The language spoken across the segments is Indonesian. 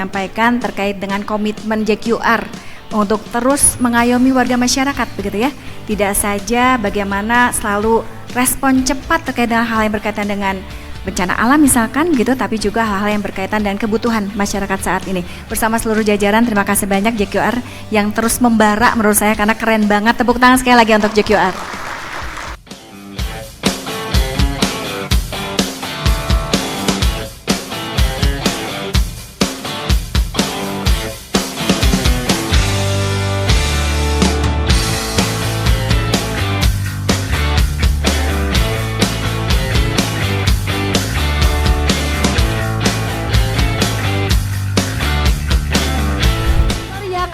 menyampaikan terkait dengan komitmen JQR untuk terus mengayomi warga masyarakat begitu ya. Tidak saja bagaimana selalu respon cepat terkait dengan hal yang berkaitan dengan bencana alam misalkan gitu, tapi juga hal-hal yang berkaitan dengan kebutuhan masyarakat saat ini. Bersama seluruh jajaran, terima kasih banyak JQR yang terus membara menurut saya karena keren banget. Tepuk tangan sekali lagi untuk JQR.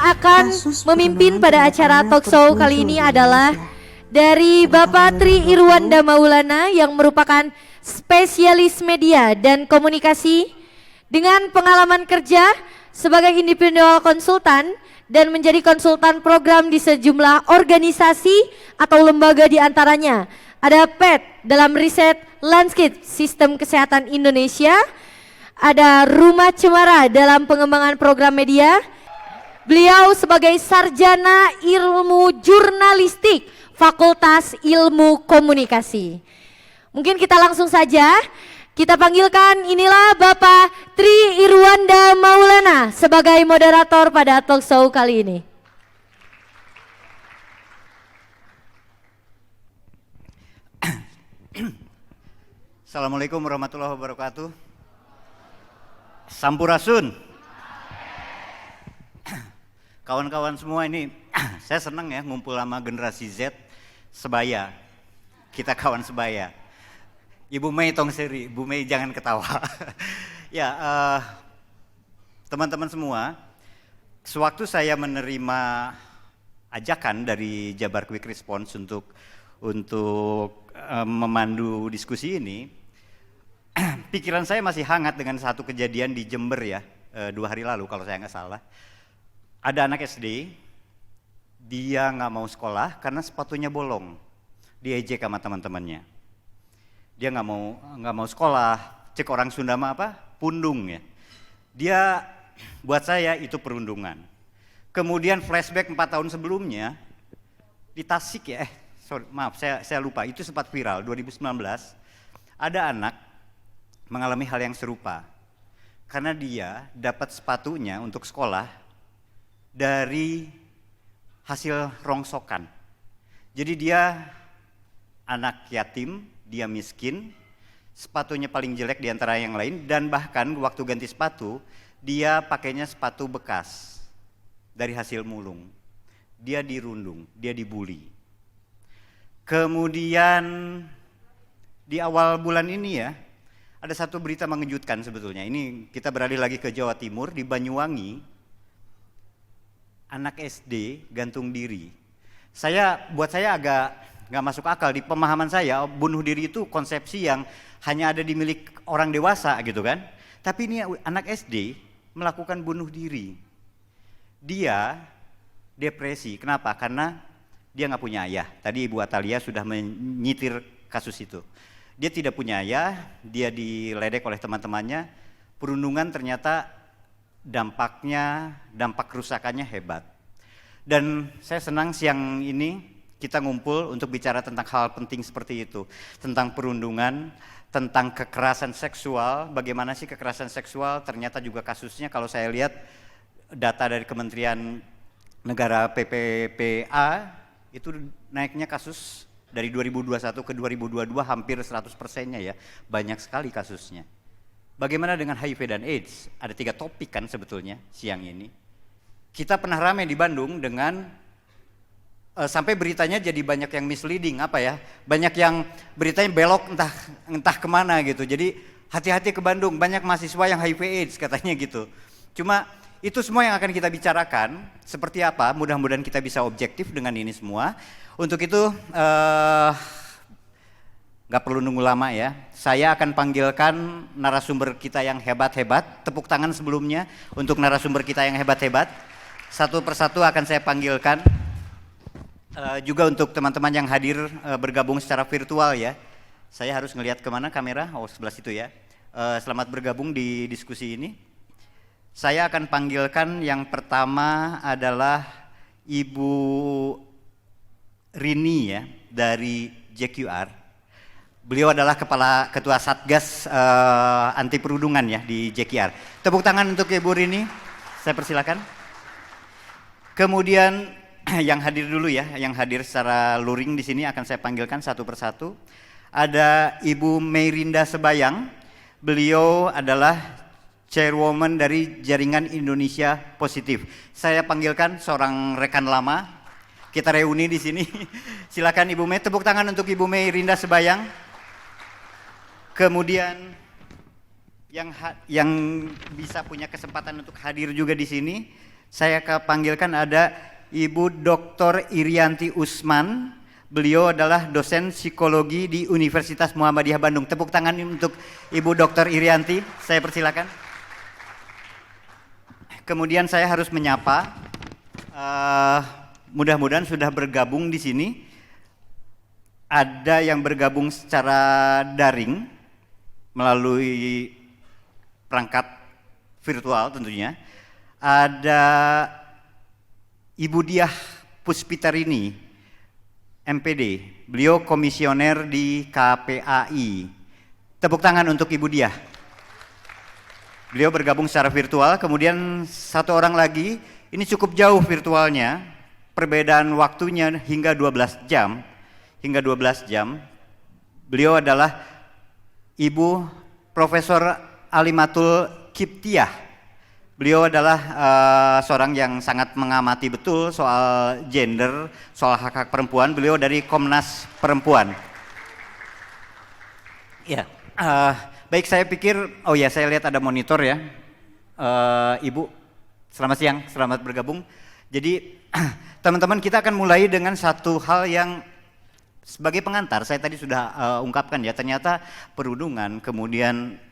Akan memimpin pada acara talk show kali ini adalah dari Bapak Tri Irwanda Maulana yang merupakan spesialis media dan komunikasi dengan pengalaman kerja sebagai individual konsultan dan menjadi konsultan program di sejumlah organisasi atau lembaga di antaranya ada PET dalam riset landscape sistem kesehatan Indonesia, ada Rumah Cemara dalam pengembangan program media. Beliau sebagai sarjana ilmu jurnalistik Fakultas Ilmu Komunikasi. Mungkin kita langsung saja kita panggilkan, inilah Bapak Tri Irwanda Maulana sebagai moderator pada talk show kali ini. Assalamualaikum warahmatullahi wabarakatuh. Sampurasun. Kawan-kawan semua ini, saya senang ya ngumpul sama generasi Z sebaya. Kita kawan sebaya. Ibu Mei tong seri, Bu Mei jangan ketawa. Ya, teman-teman semua, sewaktu saya menerima ajakan dari Jabar Quick Response untuk memandu diskusi ini, pikiran saya masih hangat dengan satu kejadian di Jember ya, 2 hari lalu kalau saya nggak salah. Ada anak SD, dia nggak mau sekolah karena sepatunya bolong, diejek sama teman-temannya. Dia nggak mau sekolah, cek orang Sunda mah apa? Pundung ya. Dia buat saya itu perundungan. Kemudian flashback 4 tahun sebelumnya di Tasik ya, maaf saya lupa, itu sempat viral 2019. Ada anak mengalami hal yang serupa karena dia dapat sepatunya untuk sekolah dari hasil rongsokan. Jadi dia anak yatim, dia miskin, sepatunya paling jelek di antara yang lain, dan bahkan waktu ganti sepatu, dia pakainya sepatu bekas dari hasil mulung. Dia dirundung, dia dibully. Kemudian di awal bulan ini ya, ada satu berita mengejutkan sebetulnya. Ini kita beralih lagi ke Jawa Timur, di Banyuwangi, anak SD gantung diri. Buat saya agak nggak masuk akal. Di pemahaman saya, bunuh diri itu konsepsi yang hanya ada di milik orang dewasa gitu kan. Tapi ini anak SD melakukan bunuh diri. Dia depresi. Kenapa? Karena dia nggak punya ayah. Tadi Ibu Atalia sudah menyitir kasus itu. Dia tidak punya ayah, dia diledek oleh teman-temannya. Perundungan ternyata dampak kerusakannya hebat. Dan saya senang siang ini kita ngumpul untuk bicara tentang hal penting seperti itu. Tentang perundungan, tentang kekerasan seksual. Bagaimana sih kekerasan seksual? Ternyata juga kasusnya kalau saya lihat data dari Kementerian Negara PPPA itu naiknya kasus dari 2021 ke 2022 hampir 100%-nya ya. Banyak sekali kasusnya. Bagaimana dengan HIV dan AIDS? Ada 3 topik kan sebetulnya siang ini. Kita pernah ramai di Bandung dengan sampai beritanya jadi banyak yang misleading apa ya? Banyak yang beritanya belok entah kemana gitu. Jadi hati-hati ke Bandung, banyak mahasiswa yang HIV AIDS katanya gitu. Cuma itu semua yang akan kita bicarakan. Seperti apa? Mudah-mudahan kita bisa objektif dengan ini semua. Untuk itu nggak perlu nunggu lama ya. Saya akan panggilkan narasumber kita yang hebat-hebat. Tepuk tangan sebelumnya untuk narasumber kita yang hebat-hebat. Satu persatu akan saya panggilkan. Juga untuk teman-teman yang hadir bergabung secara virtual ya. Saya harus ngelihat kemana kamera? Oh, sebelah situ ya. Selamat bergabung di diskusi ini. Saya akan panggilkan yang pertama adalah Ibu Rini ya dari JQR. Beliau adalah ketua Satgas anti perundungan ya di JQR. Tepuk tangan untuk Ibu Rini. Saya persilakan. Kemudian yang hadir dulu ya, yang hadir secara luring di sini akan saya panggilkan satu persatu. Ada Ibu Meirinda Sebayang. Beliau adalah Chairwoman dari Jaringan Indonesia Positif. Saya panggilkan seorang rekan lama. Kita reuni di sini. Silakan Ibu Mei, tepuk tangan untuk Ibu Meirinda Sebayang. Kemudian yang bisa punya kesempatan untuk hadir juga di sini, saya panggilkan ada Ibu Dr. Irianti Usman. Beliau adalah dosen psikologi di Universitas Muhammadiyah Bandung. Tepuk tangan untuk Ibu Dr. Irianti. Saya persilakan. Kemudian saya harus menyapa, mudah-mudahan sudah bergabung di sini. Ada yang bergabung secara daring melalui perangkat virtual tentunya. Ada Ibu Diah Puspitarini, MPD. Beliau komisioner di KPAI. Tepuk tangan untuk Ibu Diah. Beliau bergabung secara virtual. Kemudian satu orang lagi, ini cukup jauh virtualnya, perbedaan waktunya hingga 12 jam. Beliau adalah Ibu Profesor Alimatul Kiptiah. Beliau adalah seorang yang sangat mengamati betul soal gender, soal hak-hak perempuan. Beliau dari Komnas Perempuan. Ya, baik, saya pikir, oh ya, saya lihat ada monitor ya. Ibu, selamat siang, selamat bergabung. Jadi teman-teman, kita akan mulai dengan satu hal yang sebagai pengantar. Saya tadi sudah ungkapkan ya, ternyata perundungan, kemudian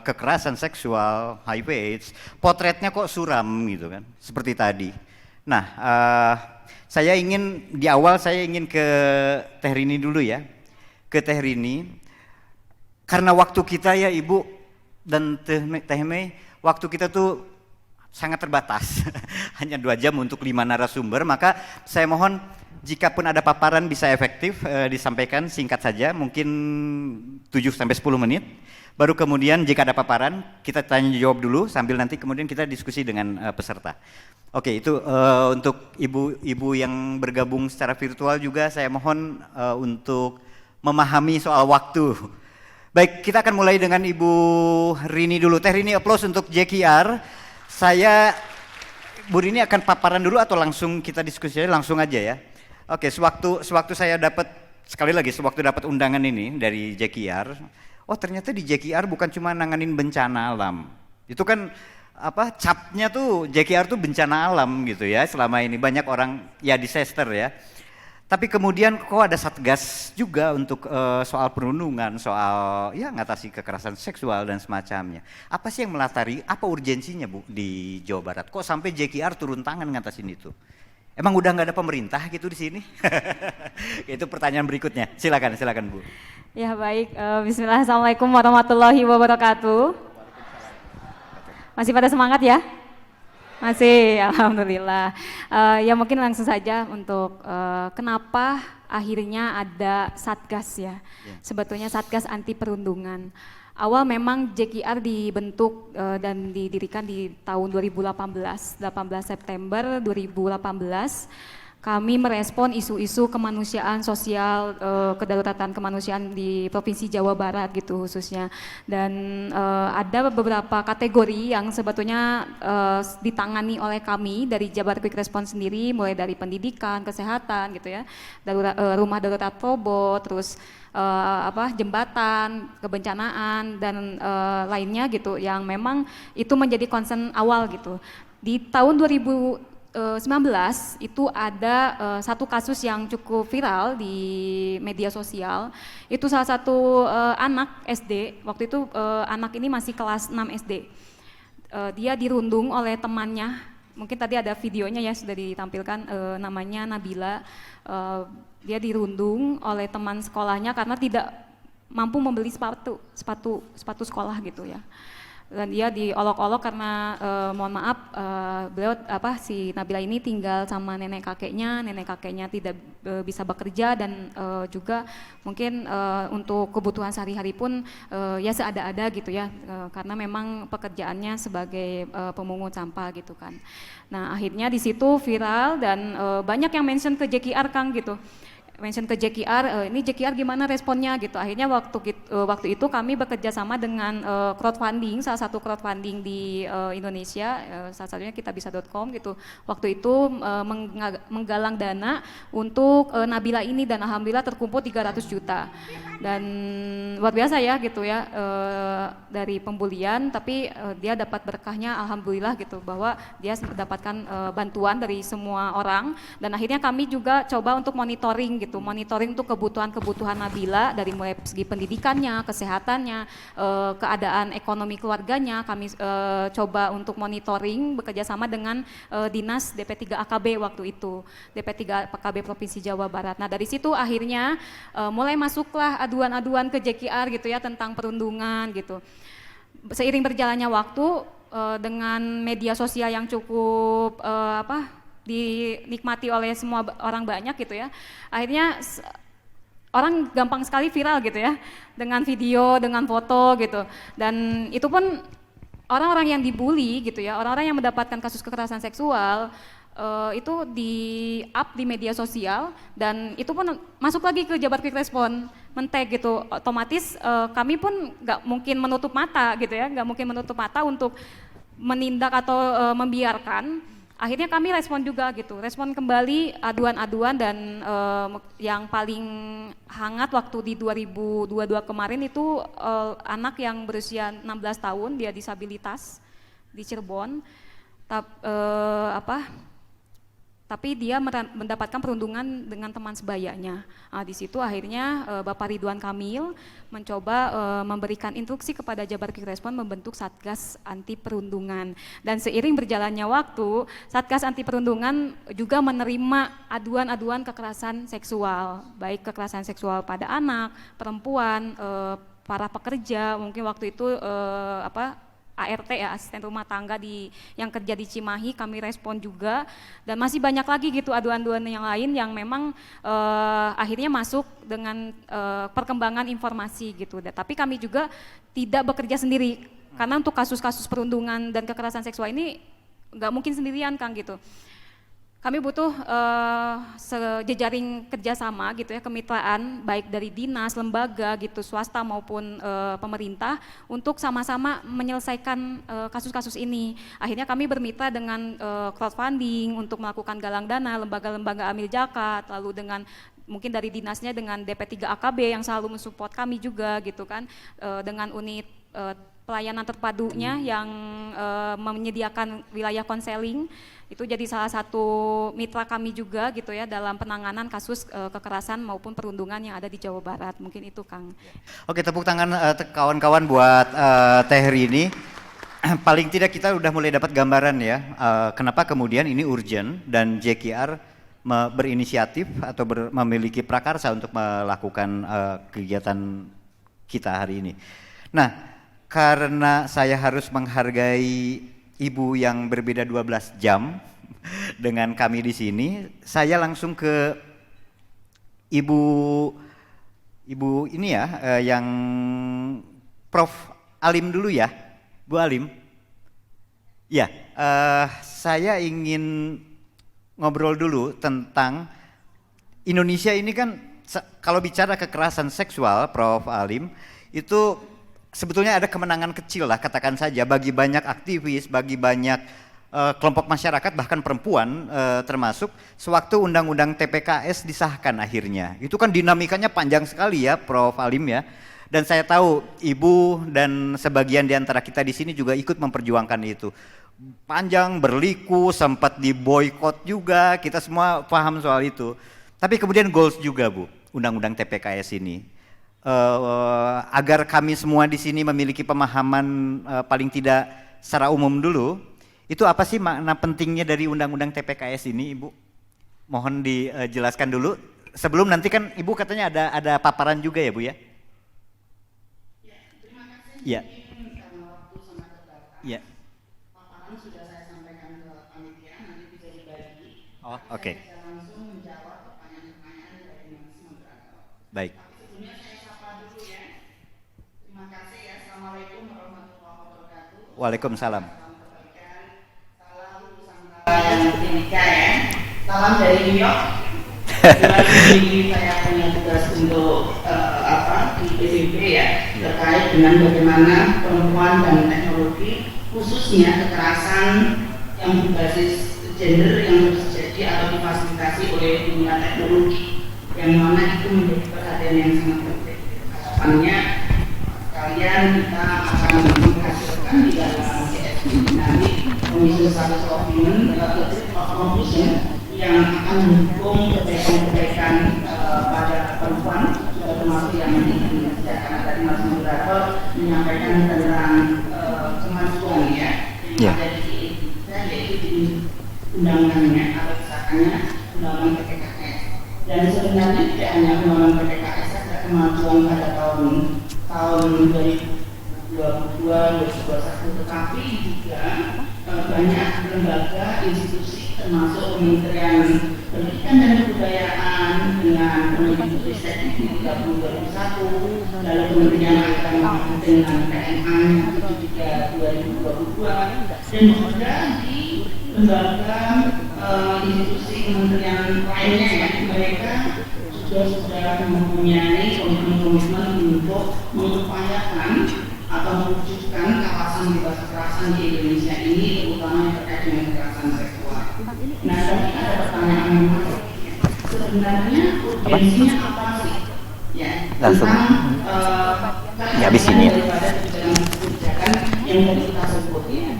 kekerasan seksual, HIV/AIDS, potretnya kok suram gitu kan, seperti tadi. Nah, saya ingin di awal ke Teh Rini dulu ya, ke Teh Rini, karena waktu kita ya Ibu dan Teh Mei, waktu kita tuh sangat terbatas, hanya 2 jam untuk 5 narasumber, maka saya mohon jika pun ada paparan bisa efektif disampaikan singkat saja, mungkin 7-10 menit. Baru kemudian jika ada paparan, kita tanya jawab dulu sambil nanti kemudian kita diskusi dengan peserta. Oke, itu untuk ibu-ibu yang bergabung secara virtual juga saya mohon untuk memahami soal waktu. Baik, kita akan mulai dengan Ibu Rini dulu. Teh Rini, applause untuk JKR. Bu Rini akan paparan dulu atau langsung kita diskusi langsung aja ya. Oke, sewaktu saya dapat, sekali lagi sewaktu dapat undangan ini dari JKR, oh ternyata di JKR bukan cuma nanganin bencana alam. Itu kan capnya tuh JKR tuh bencana alam gitu ya, selama ini banyak orang ya disaster ya. Tapi kemudian kok ada satgas juga untuk soal perundungan, soal ya ngatasi kekerasan seksual dan semacamnya. Apa sih yang melatari, apa urgensinya Bu di Jawa Barat? Kok sampai JKR turun tangan ngatasin itu? Emang udah nggak ada pemerintah gitu di sini? Itu pertanyaan berikutnya. Silakan Bu. Ya baik, bismillah, assalamualaikum warahmatullahi wabarakatuh. Masih pada semangat ya? Masih, alhamdulillah. Ya mungkin langsung saja untuk kenapa akhirnya ada Satgas ya. Sebetulnya Satgas anti perundungan. Awal memang JKR dibentuk dan didirikan di tahun 2018, 18 September 2018. Kami merespon isu-isu kemanusiaan sosial, kedaruratan kemanusiaan di Provinsi Jawa Barat gitu khususnya. Dan ada beberapa kategori yang sebetulnya ditangani oleh kami dari Jabar Quick Response sendiri, mulai dari pendidikan, kesehatan gitu ya, rumah darurat Probo, terus jembatan, kebencanaan dan lainnya gitu, yang memang itu menjadi concern awal gitu. Di tahun 2019 itu ada satu kasus yang cukup viral di media sosial. Itu salah satu anak SD, waktu itu anak ini masih kelas 6 SD. Dia dirundung oleh temannya, mungkin tadi ada videonya ya sudah ditampilkan, namanya Nabila. Dia dirundung oleh teman sekolahnya karena tidak mampu membeli sepatu sekolah gitu ya. dan dia diolok-olok karena mohon maaf beliau si Nabila ini tinggal sama nenek kakeknya tidak bisa bekerja dan juga mungkin untuk kebutuhan sehari-hari pun ya seada-ada gitu ya, karena memang pekerjaannya sebagai pemungut sampah gitu kan. Nah akhirnya di situ viral dan banyak yang mention ke JKR Kang gitu. Mention ke JKR, ini JKR gimana responnya gitu. Akhirnya waktu itu kami bekerja sama dengan crowdfunding, salah satu crowdfunding di Indonesia, salah satunya kitabisa.com gitu. Waktu itu menggalang dana untuk Nabila ini dan alhamdulillah terkumpul 300 juta. Dan luar biasa ya gitu ya, dari pembulian tapi dia dapat berkahnya alhamdulillah gitu, bahwa dia mendapatkan bantuan dari semua orang. Dan akhirnya kami juga coba untuk monitoring gitu, monitoring untuk kebutuhan Nabila dari mulai segi pendidikannya, kesehatannya, keadaan ekonomi keluarganya. Kami coba untuk monitoring bekerja sama dengan Dinas DP3 AKB waktu itu, DP3 AKB Provinsi Jawa Barat. Nah dari situ akhirnya mulai masuklah aduan-aduan ke JKR gitu ya tentang perundungan gitu. Seiring berjalannya waktu dengan media sosial yang cukup dinikmati oleh semua orang banyak gitu ya, akhirnya orang gampang sekali viral gitu ya, dengan video, dengan foto gitu. Dan itu pun orang-orang yang dibully gitu ya, orang-orang yang mendapatkan kasus kekerasan seksual itu di-up di media sosial, dan itu pun masuk lagi ke Jabar Quick Response, men-tag gitu. Otomatis kami pun nggak mungkin menutup mata gitu ya, nggak mungkin menutup mata untuk menindak atau membiarkan. Akhirnya kami respon juga gitu, respon kembali aduan-aduan. Dan yang paling hangat waktu di 2022 kemarin itu anak yang berusia 16 tahun, dia disabilitas di Cirebon, tapi dia mendapatkan perundungan dengan teman sebayanya. Nah, di situ akhirnya Bapak Ridwan Kamil mencoba memberikan instruksi kepada Jabar Quick Response membentuk Satgas Anti Perundungan. Dan seiring berjalannya waktu, Satgas Anti Perundungan juga menerima aduan-aduan kekerasan seksual, baik kekerasan seksual pada anak, perempuan, para pekerja, mungkin waktu itu ART ya, asisten rumah tangga yang kerja di Cimahi, kami respon juga. Dan masih banyak lagi gitu aduan-aduan yang lain yang memang akhirnya masuk dengan perkembangan informasi gitu. Tapi kami juga tidak bekerja sendiri, karena untuk kasus-kasus perundungan dan kekerasan seksual ini nggak mungkin sendirian Kang gitu. Kami butuh sejejaring kerjasama gitu ya, kemitraan baik dari dinas, lembaga gitu, swasta maupun pemerintah untuk sama-sama menyelesaikan kasus-kasus ini. Akhirnya kami bermitra dengan crowdfunding untuk melakukan galang dana, lembaga-lembaga amil zakat, lalu dengan mungkin dari dinasnya dengan DP3 AKB yang selalu mensupport kami juga gitu kan, dengan unit pelayanan terpadunya yang menyediakan wilayah konseling. Itu jadi salah satu mitra kami juga gitu ya dalam penanganan kasus kekerasan maupun perundungan yang ada di Jawa Barat. Mungkin itu Kang. Oke, tepuk tangan kawan-kawan buat Teh Rini. Paling tidak kita udah mulai dapat gambaran ya, kenapa kemudian ini urgent dan JKR berinisiatif atau memiliki prakarsa untuk melakukan kegiatan kita hari ini. Nah, karena saya harus menghargai Ibu yang berbeda 12 jam dengan kami di sini, saya langsung ke Ibu ini ya, yang Prof. Alim dulu ya, Bu Alim. Ya, saya ingin ngobrol dulu tentang Indonesia ini kan, kalau bicara kekerasan seksual, Prof. Alim, itu sebetulnya ada kemenangan kecil lah, katakan saja, bagi banyak aktivis, bagi banyak kelompok masyarakat, bahkan perempuan termasuk, sewaktu undang-undang TPKS disahkan akhirnya. Itu kan dinamikanya panjang sekali ya, Prof. Alim ya. Dan saya tahu Ibu dan sebagian di antara kita di sini juga ikut memperjuangkan itu. Panjang, berliku, sempat diboykot juga, kita semua paham soal itu. Tapi kemudian goals juga Bu, undang-undang TPKS ini. Agar kami semua di sini memiliki pemahaman paling tidak secara umum dulu, itu apa sih makna pentingnya dari undang-undang TPKS ini, Ibu? Mohon dijelaskan dulu. Sebelum nanti kan Ibu katanya ada paparan juga ya Bu ya? Ya, terima kasih. Ya. Ya. Oh, oke. Baik. Waalaikumsalam. Salam dari New York. Jadi saya punya tugas untuk di PBB ya, terkait dengan bagaimana perempuan dan teknologi, khususnya kekerasan yang berbasis gender yang terjadi atau difasilitasi oleh dunia teknologi, yang mana itu menjadi perhatian yang sangat penting. Harapannya kalian kita akan menghasilkan di dalam CSP nanti Komisi Satu Opinion yang akan mendukung kebaikan-kebaikan pada perempuan, juga termasuk yang disediakan tadi Mas Moderator menyampaikan tentang kemajuan ya yang ada di kita, yaitu di undangannya atau misalkannya undang-undang PPKS. Dan sebenarnya tidak hanya undang-undang PPKS saja kemajuan pada tahun 2022, 2021, tetapi juga banyak lembaga, institusi termasuk Kementerian Pendidikan dan Kebudayaan dengan Kemendikbudristek 30/2021, lalu Kementerian Agama dengan PMA 73/2022, dan juga di lembaga institusi kementerian lainnya ya, mereka sudah mempunyai komitmen untuk mengupayakan atau mewujudkan kawasan bebas kekerasan di Indonesia ini, terutama yang terkait dengan kekerasan seksual. Nah, tapi ada pertanyaan yang menarik. Sebenarnya urgensinya apa sih? Ya, tentang habis ini ya. daripada kebijakan yang tadi kita sebut ya.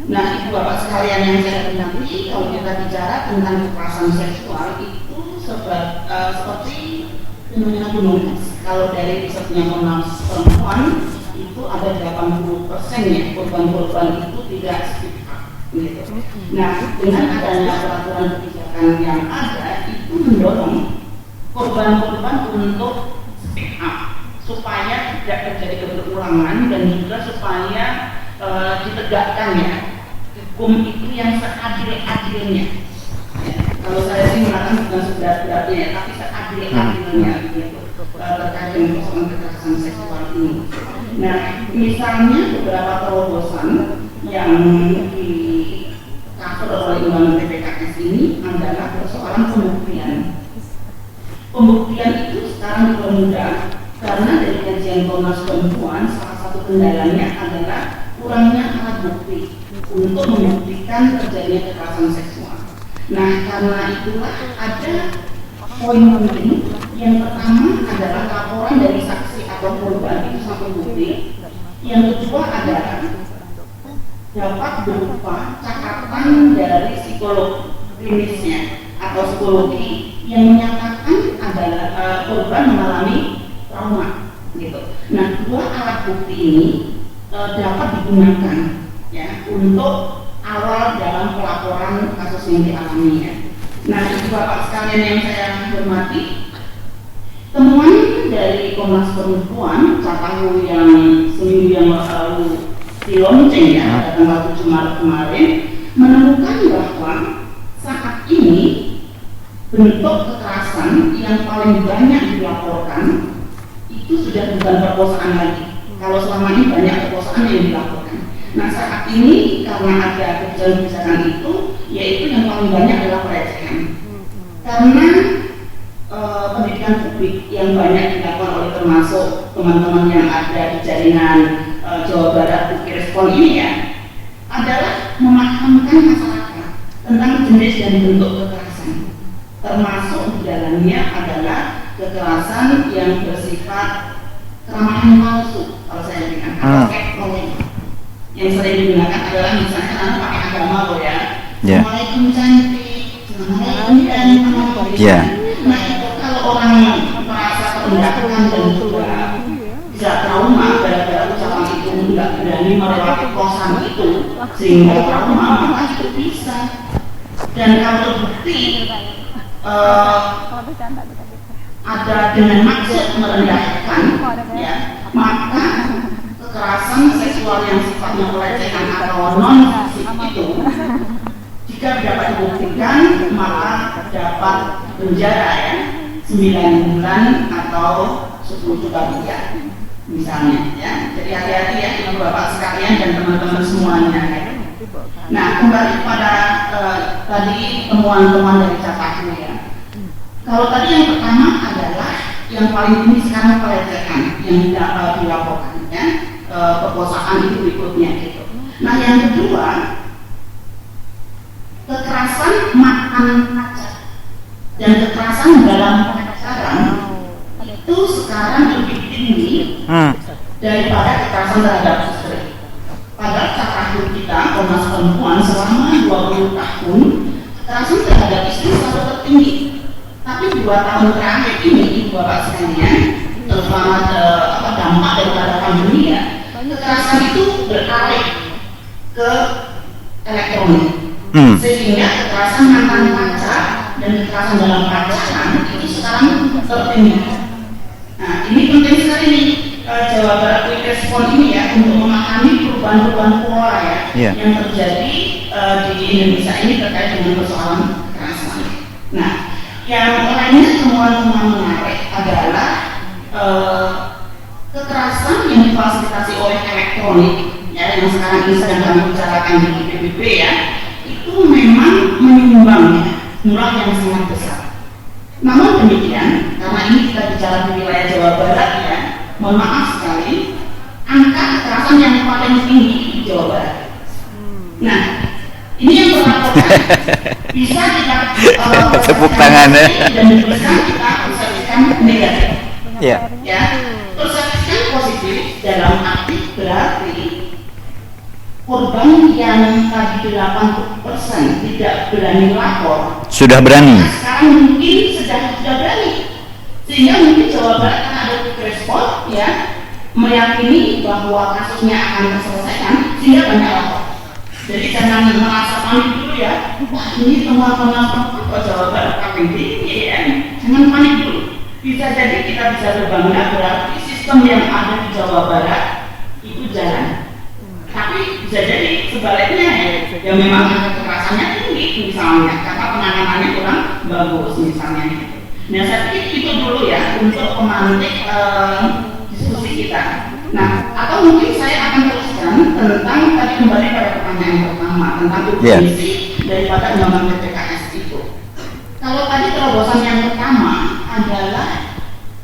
Nah, ibu bapak sekalian yang saya hormati, kalau kita bicara tentang kekerasan seksual itu seperti fenomena gunung es. Kalau dari risetnya Komnas Perempuan itu ada 80% ya korban-korban itu tidak speak up gitu. Nah, dengan adanya peraturan kebijakan yang ada itu mendorong korban-korban untuk speak up supaya tidak terjadi berulangan dan juga supaya ditegakkan ya hukum itu yang seadil-adilnya. Ya, kalau saya sih mengatakan bukan seberat-beratnya ya, tapi seadil-adilnya gitu, terkait dengan persoalan kekerasan seksual ini. Nah, misalnya beberapa terobosan yang di cover oleh undang-undang PPKS ini adalah persoalan pembuktian. Pembuktian itu sekarang dipermudah karena dari kajian Komnas Perempuan salah satu kendalanya adalah kurangnya alat bukti untuk membuktikan terjadinya kekerasan seksual. Nah, karena itulah ada poin penting. Yang pertama adalah laporan dari saksi atau korban itu satu bukti. Yang kedua adalah dapat berupa catatan dari psikolog klinisnya atau psikologi yang menyatakan adalah korban mengalami trauma gitu. Nah, dua alat bukti ini dapat digunakan ya untuk awal dalam pelaporan kasus yang dialami ya. Nah, ibu bapak sekalian yang saya hormati, temuan dari Komnas Perempuan Catahu yang seminggu yang lalu di launching ya pada tanggal 7 Maret kemarin menemukan bahwa saat ini bentuk kekerasan yang paling banyak dilaporkan itu sudah bukan perkosaan lagi. Kalau selama ini banyak perkosaan yang dilaporkan. Nah, saat ini karena ada kebijakan itu, yaitu yang paling banyak adalah pelecehan. Karena pendidikan publik yang banyak dilakukan oleh termasuk teman-teman yang ada di jaringan Jawa Barat Bukti Respon ini ya, adalah memahamkan masyarakat tentang jenis dan bentuk kekerasan. Termasuk di dalamnya adalah kekerasan yang bersifat keramahan palsu, kalau saya bilang atau catcalling. Yang sering digunakan adalah misalnya anak pakai agama loh ya, Assalamualaikum cantik, Assalamualaikum dan Nah, itu kalau orang merasa terendahkan dan juga bisa trauma gara-gara ucapan itu, nggak berani melewati kosan itu sehingga trauma, maka itu bisa. Dan kalau terbukti ada dengan maksud merendahkan ya, maka kekerasan seksual yang sifatnya pelecehan atau non fisik itu jika dapat dibuktikan maka dapat penjara ya 9 bulan atau 10 juta rupiah misalnya ya. Jadi hati-hati ya ibu bapak sekalian dan teman-teman semuanya. Nah kembali pada tadi temuan-temuan dari Cataku ya. Kalau tadi yang pertama adalah yang paling tinggi sekarang pelecehan yang dilaporkan ya, perkosaan itu berikutnya gitu. Nah yang kedua kekerasan makan pacar dan kekerasan dalam pacaran itu sekarang lebih tinggi daripada kekerasan terhadap istri. Padahal Cataku kita Komnas Perempuan selama 20 tahun kekerasan terhadap istri selalu tertinggi. Tapi 2 tahun terakhir ini ibu bapak sekalian terutama dampak daripada pandemi ya, kekerasan itu beralih ke elektronik. Sehingga kekerasan mantan pacar dan kekerasan dalam pacaran itu sekarang tertinggi. Nah ini penting sekali nih Jawa Barat Quick Response ini ya untuk memahami perubahan-perubahan pola ya yang terjadi di Indonesia ini terkait dengan persoalan kekerasan. Nah yang lainnya temuan-temuan menarik adalah kekerasan yang difasilitasi oleh elektronik ya yang sekarang ini sedang kami bicarakan di PBB ya itu memang menyumbang jumlah yang sangat besar. Namun demikian karena ini kita bicara di wilayah Jawa Barat ya, mohon maaf sekali angka kekerasan yang paling tinggi di Jawa Barat. Nah ini yang terlaporkan bisa kita tepuk tangan ya. Dan bisa kita persepsikan negatif. Ya, persepsikan positif dalam arti berarti korban yang tadi 80% tidak berani lapor Sudah berani. nah, sekarang mungkin sudah berani sehingga mungkin Jawa Barat karena ada quick response ya meyakini bahwa kasusnya akan terselesaikan sehingga banyak lapor. Jadi jangan merasa panik dulu ya. Wah ini teman-teman kok Jawa Barat paling tinggi ya. Jangan panik dulu. Bisa jadi kita bisa berbangga berarti sistem yang ada di Jawa Barat itu jalan. Tapi bisa jadi sebaliknya ya memang kekerasannya tinggi misalnya karena penanganannya kurang bagus misalnya. Nah saya pikir itu dulu ya untuk memantik diskusi kita. Nah atau mungkin saya akan teruskan tentang tadi kembali pada pertanyaan pertama tentang urgensi daripada undang-undang PPKS itu. Kalau tadi terobosan yang pertama adalah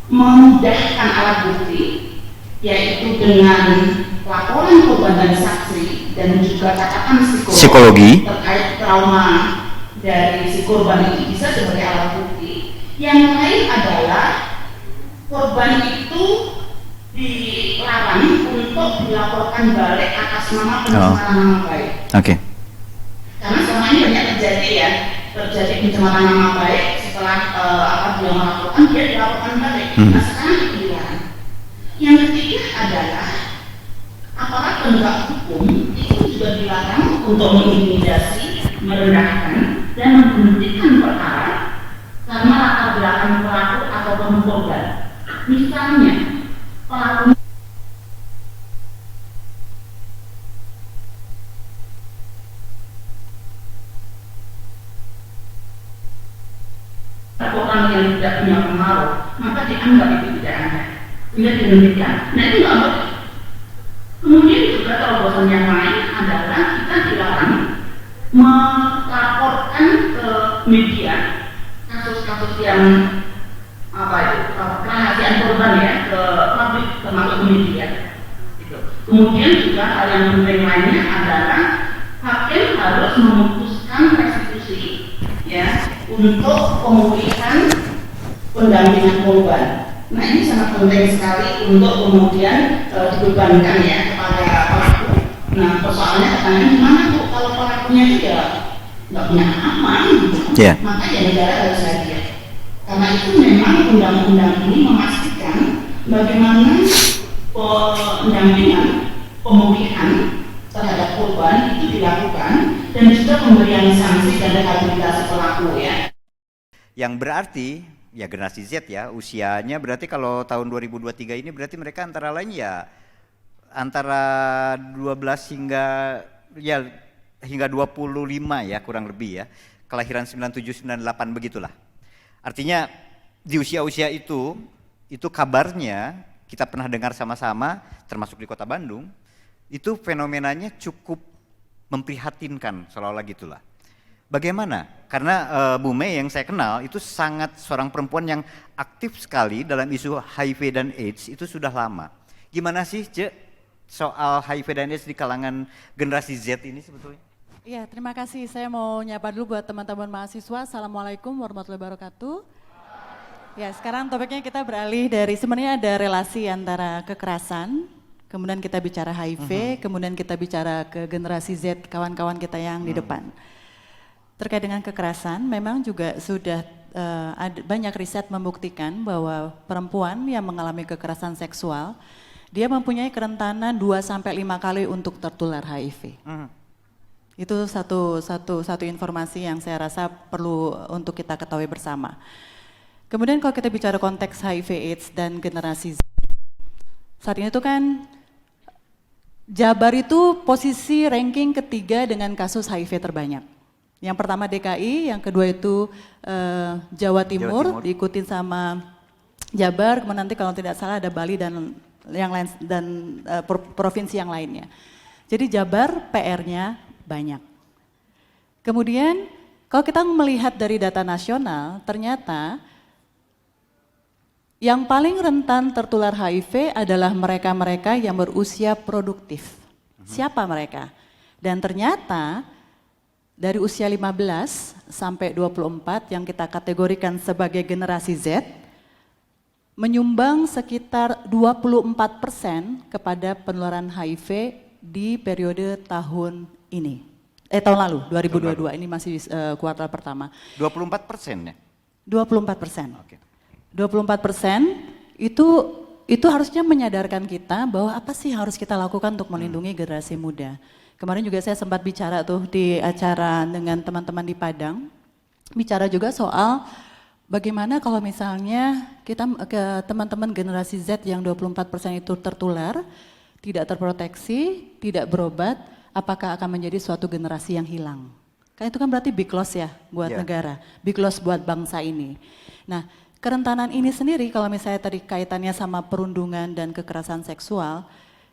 memudahkan alat bukti yaitu dengan laporan korban dan saksi dan juga catatan psikologi terkait trauma dari si korban itu bisa sebagai alat bukti. Yang lain adalah korban itu dilarang untuk dilaporkan balik atas nama pencemaran nama baik. Karena selama ini banyak terjadi pencemaran nama baik setelah dia melaporkan dia dilaporkan balik. Nah sekarang itu dilarang. Yang ketiga adalah aparat penegak hukum itu juga dilarang untuk mengintimidasi, merendahkan, dan memberhentikan perkara karena latar belakang pelaku atau korban. Misalnya pelaku orang yang tidak punya pengaruh, maka dianggap itu tidak ada, tidak dihentikan. Nah itu nggak boleh. Kemudian juga terobosan yang lain adalah kita dilarang melaporkan ke media kasus-kasus yang kerahasiaan korban ya ke publik termasuk ke media. Gitu. Kemudian juga hal yang penting lainnya adalah hakim harus memutuskan restitusi ya untuk pemulihan pendampingan korban. Nah ini sangat penting sekali untuk kemudian dibebankan ya kepada pelaku. Nah persoalannya katanya gimana tuh kalau pelakunya itu ya nggak punya aman, maka ya negara harus hadir. Karena itu memang undang-undang ini memastikan bagaimana pendampingan pemulihan terhadap korban itu dilakukan dan juga pemberian sanksi dan rehabilitasi pelaku ya. Yang berarti ya generasi Z ya usianya berarti kalau tahun 2023 ini berarti mereka antara lain ya antara 12 hingga 25 ya kurang lebih ya. Kelahiran 97 98 begitulah. Artinya di usia-usia itu kabarnya kita pernah dengar sama-sama termasuk di Kota Bandung, itu fenomenanya cukup memprihatinkan seolah-olah gitulah. Bagaimana? Karena Bu Mei yang saya kenal itu sangat seorang perempuan yang aktif sekali dalam isu HIV dan AIDS itu sudah lama. Gimana sih Ce soal HIV dan AIDS di kalangan generasi Z ini sebetulnya? Iya, terima kasih. Saya mau nyapa dulu buat teman-teman mahasiswa. Assalamualaikum warahmatullahi wabarakatuh. Ya, sekarang topiknya kita beralih dari sebenarnya ada relasi antara kekerasan, kemudian kita bicara HIV, kemudian kita bicara ke generasi Z, kawan-kawan kita yang di depan. Terkait dengan kekerasan, memang juga sudah ada banyak riset membuktikan bahwa perempuan yang mengalami kekerasan seksual, dia mempunyai kerentanan 2-5 kali untuk tertular HIV. Itu satu informasi yang saya rasa perlu untuk kita ketahui bersama. Kemudian kalau kita bicara konteks HIV AIDS dan generasi Z, saat ini itu kan Jabar itu posisi ranking ketiga dengan kasus HIV terbanyak. Yang pertama DKI, yang kedua itu Jawa Timur, diikutin sama Jabar, kemudian nanti kalau tidak salah ada Bali dan yang lain dan provinsi yang lainnya. Jadi Jabar PR-nya banyak. Kemudian kalau kita melihat dari data nasional, ternyata yang paling rentan tertular HIV adalah mereka-mereka yang berusia produktif. Siapa mereka? Dan ternyata dari usia 15 sampai 24 yang kita kategorikan sebagai generasi Z, menyumbang sekitar 24% kepada penularan HIV di periode tahun ini. Tahun lalu, 2022, ini masih kuartal pertama. 24% ya? 24%. Oke. 24% itu harusnya menyadarkan kita bahwa apa sih harus kita lakukan untuk melindungi generasi muda. Kemarin juga saya sempat bicara tuh di acara dengan teman-teman di Padang, bicara juga soal bagaimana kalau misalnya kita ke teman-teman generasi Z yang 24% itu tertular, tidak terproteksi, tidak berobat, apakah akan menjadi suatu generasi yang hilang? Kan itu kan berarti big loss ya buat negara, big loss buat bangsa ini. Nah, kerentanan ini sendiri kalau misalnya tadi kaitannya sama perundungan dan kekerasan seksual,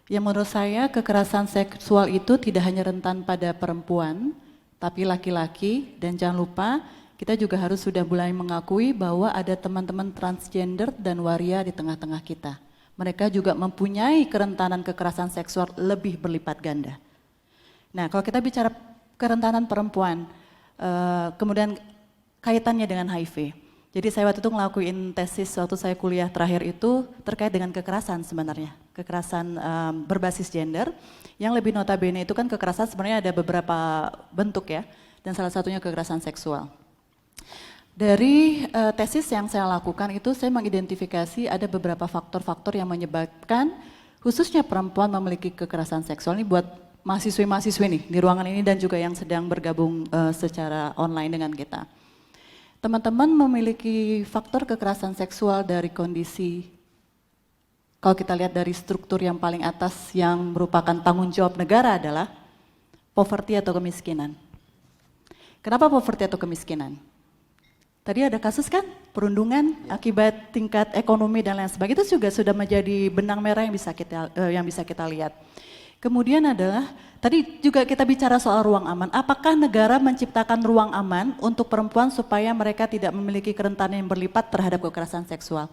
yang menurut saya kekerasan seksual itu tidak hanya rentan pada perempuan, tapi laki-laki, dan jangan lupa kita juga harus sudah mulai mengakui bahwa ada teman-teman transgender dan waria di tengah-tengah kita. Mereka juga mempunyai kerentanan kekerasan seksual lebih berlipat ganda. Nah, kalau kita bicara kerentanan perempuan, kemudian kaitannya dengan HIV. Jadi saya waktu itu ngelakuin tesis waktu saya kuliah terakhir itu terkait dengan kekerasan sebenarnya. Kekerasan berbasis gender, yang lebih notabene itu kan kekerasan sebenarnya ada beberapa bentuk ya, dan salah satunya kekerasan seksual. Dari tesis yang saya lakukan itu saya mengidentifikasi ada beberapa faktor-faktor yang menyebabkan khususnya perempuan memiliki kekerasan seksual. Ini buat mahasiswi-mahasiswi nih di ruangan ini dan juga yang sedang bergabung secara online dengan kita. Teman-teman memiliki faktor kekerasan seksual dari kondisi, kalau kita lihat dari struktur yang paling atas yang merupakan tanggung jawab negara adalah poverty atau kemiskinan. Kenapa poverty atau kemiskinan? Tadi ada kasus kan perundungan akibat tingkat ekonomi dan lain sebagainya, itu juga sudah menjadi benang merah yang bisa kita lihat. Kemudian adalah, tadi juga kita bicara soal ruang aman. Apakah negara menciptakan ruang aman untuk perempuan supaya mereka tidak memiliki kerentanan yang berlipat terhadap kekerasan seksual?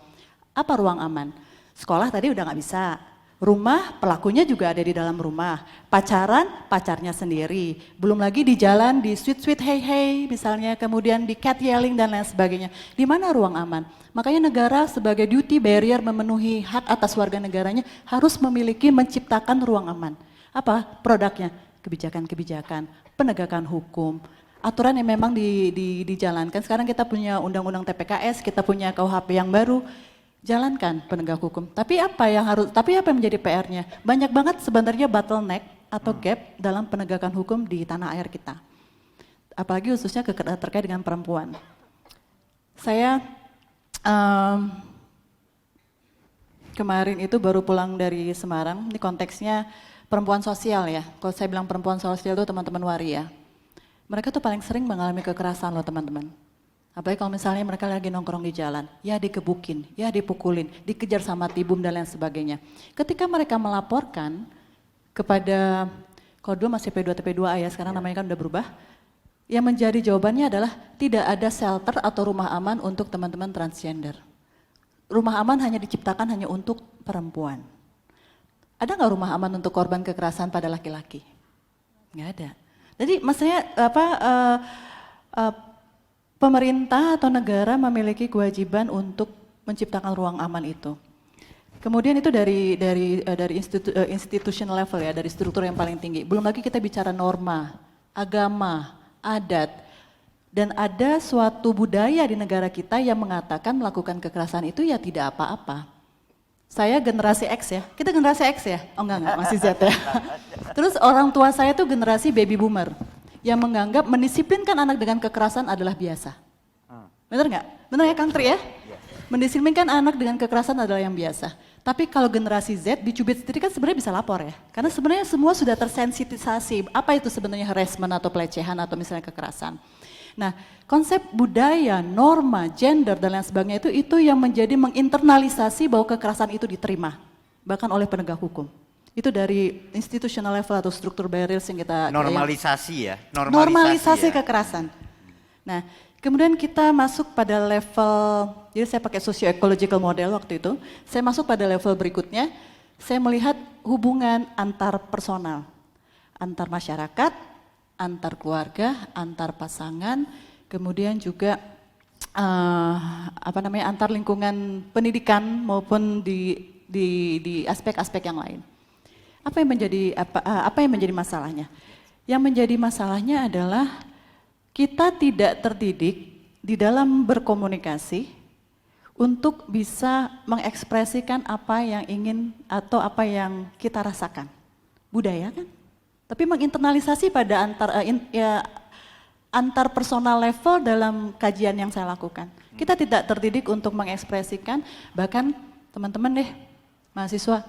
Apa ruang aman? Sekolah tadi udah nggak bisa. Rumah, pelakunya juga ada di dalam rumah. Pacaran, pacarnya sendiri. Belum lagi di jalan, di sweet hey hey misalnya, kemudian di cat yelling dan lain sebagainya. Di mana ruang aman? Makanya negara sebagai duty barrier memenuhi hak atas warga negaranya harus memiliki menciptakan ruang aman. Apa produknya? Kebijakan-kebijakan, penegakan hukum, aturan yang memang dijalankan. Sekarang kita punya undang-undang TPKS, kita punya KUHP yang baru. Jalankan penegak hukum. Tapi apa yang menjadi PR-nya? Banyak banget sebenarnya bottleneck atau gap dalam penegakan hukum di tanah air kita. Apalagi khususnya terkait dengan perempuan. Saya kemarin itu baru pulang dari Semarang, ini konteksnya perempuan sosial ya. Kalau saya bilang perempuan sosial itu teman-teman waria. Mereka tuh paling sering mengalami kekerasan loh teman-teman. Apalagi kalau misalnya mereka lagi nongkrong di jalan, ya dikebukin, ya dipukulin, dikejar sama tibum dan lain sebagainya. Ketika mereka melaporkan kepada, kalau dulu masih P2 TP2A ya, sekarang namanya kan udah berubah. Yang menjadi jawabannya adalah tidak ada shelter atau rumah aman untuk teman-teman transgender. Rumah aman hanya diciptakan hanya untuk perempuan. Ada nggak rumah aman untuk korban kekerasan pada laki-laki? Nggak ada. Jadi maksudnya pemerintah atau negara memiliki kewajiban untuk menciptakan ruang aman itu. Kemudian itu dari institutional level ya, dari struktur yang paling tinggi. Belum lagi kita bicara norma, agama, adat, dan ada suatu budaya di negara kita yang mengatakan melakukan kekerasan itu ya tidak apa-apa. Saya generasi X ya, kita generasi X ya? Oh enggak, masih Z ya. Terus orang tua saya tuh generasi baby boomer yang menganggap mendisiplinkan anak dengan kekerasan adalah biasa. Bener nggak? Bener ya Kang Tri ya? Mendisiplinkan anak dengan kekerasan adalah yang biasa. Tapi kalau generasi Z dicubit sendiri kan sebenarnya bisa lapor ya. Karena sebenarnya semua sudah tersensitisasi apa itu sebenarnya harassment atau pelecehan atau misalnya kekerasan. Nah, konsep budaya, norma, gender dan lain sebagainya itu yang menjadi menginternalisasi bahwa kekerasan itu diterima bahkan oleh penegak hukum. Itu dari institutional level atau struktur barriers yang kita normalisasi ya, normalisasi kekerasan. Nah, kemudian kita masuk pada level, jadi saya pakai socio-ecological model waktu itu. Saya masuk pada level berikutnya, saya melihat hubungan antar personal, antar masyarakat, antar keluarga, antar pasangan, kemudian juga antar lingkungan pendidikan maupun di aspek-aspek yang lain. Apa yang menjadi masalahnya? Yang menjadi masalahnya adalah kita tidak terdidik di dalam berkomunikasi untuk bisa mengekspresikan apa yang ingin atau apa yang kita rasakan. Budaya kan? Tapi menginternalisasi pada antar personal level dalam kajian yang saya lakukan. Kita tidak terdidik untuk mengekspresikan, bahkan teman-teman deh, mahasiswa,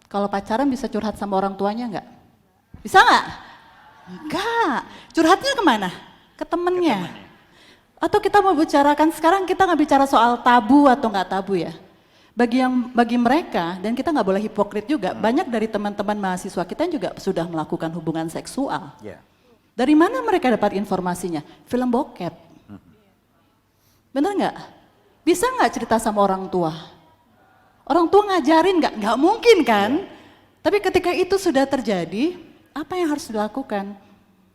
kalau pacaran bisa curhat sama orang tuanya enggak? Bisa enggak? Enggak. Curhatnya kemana? Ke temennya. Atau kita mau bicarakan, sekarang kita nggak bicara soal tabu atau nggak tabu ya. Bagi mereka, dan kita nggak boleh hipokrit juga, banyak dari teman-teman mahasiswa kita juga sudah melakukan hubungan seksual. Dari mana mereka dapat informasinya? Film bokep. Bener nggak? Bisa nggak cerita sama orang tua? Orang tua ngajarin nggak mungkin kan? Tapi ketika itu sudah terjadi, apa yang harus dilakukan?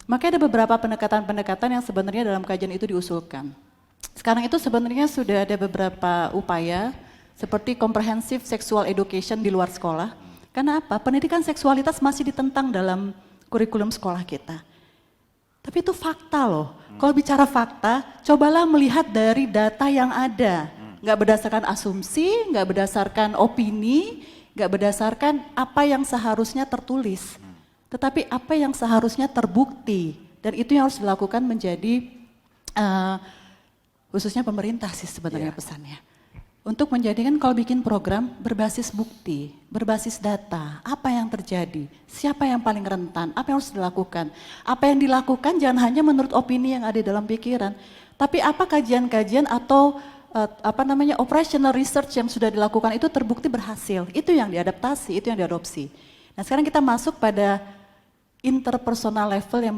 Makanya ada beberapa pendekatan-pendekatan yang sebenarnya dalam kajian itu diusulkan. Sekarang itu sebenarnya sudah ada beberapa upaya seperti comprehensive sexual education di luar sekolah. Karena apa? Pendidikan seksualitas masih ditentang dalam kurikulum sekolah kita. Tapi itu fakta loh. Kalau bicara fakta, cobalah melihat dari data yang ada. Nggak berdasarkan asumsi, nggak berdasarkan opini, nggak berdasarkan apa yang seharusnya tertulis. Tetapi apa yang seharusnya terbukti. Dan itu yang harus dilakukan menjadi khususnya pemerintah sih sebenarnya pesannya. Untuk menjadikan kalau bikin program berbasis bukti, berbasis data, apa yang terjadi, siapa yang paling rentan, apa yang harus dilakukan. Apa yang dilakukan jangan hanya menurut opini yang ada dalam pikiran, tapi apa kajian-kajian atau operational research yang sudah dilakukan itu terbukti berhasil. Itu yang diadaptasi, itu yang diadopsi. Nah sekarang kita masuk pada interpersonal level yang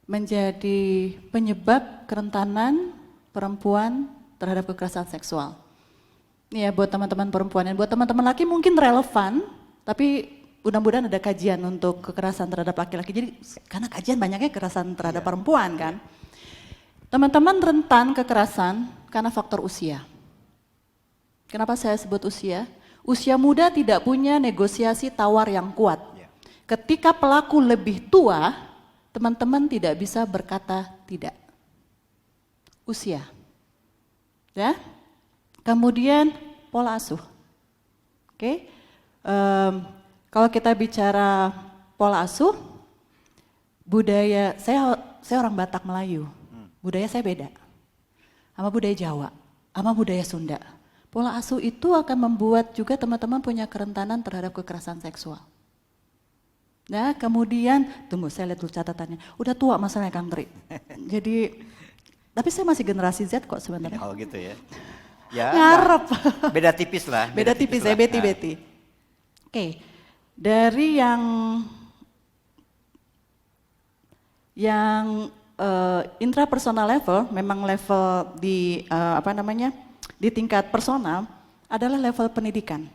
menjadi penyebab kerentanan perempuan terhadap kekerasan seksual. Ini ya buat teman-teman perempuan, dan buat teman-teman laki mungkin relevan, tapi mudah-mudahan ada kajian untuk kekerasan terhadap laki-laki. Jadi karena kajian banyaknya kekerasan terhadap perempuan kan. Teman-teman rentan kekerasan karena faktor usia. Kenapa saya sebut usia? Usia muda tidak punya negosiasi tawar yang kuat. Ketika pelaku lebih tua, teman-teman tidak bisa berkata tidak. Usia. Ya. Kemudian pola asuh. Oke. Kalau kita bicara pola asuh, budaya saya orang Batak Melayu. Budaya saya beda. Sama budaya Jawa, sama budaya Sunda. Pola asuh itu akan membuat juga teman-teman punya kerentanan terhadap kekerasan seksual. Nah, kemudian, tunggu saya lihat dulu catatannya. Udah tua masalahnya Kang Tri. Jadi, tapi saya masih generasi Z kok sebenarnya. Oh gitu ya. Ya, Ngarep. beda tipis lah. Beda tipis ya, lah. beti-beti. Oke, dari yang intrapersonal level, memang level di di tingkat personal adalah level pendidikan.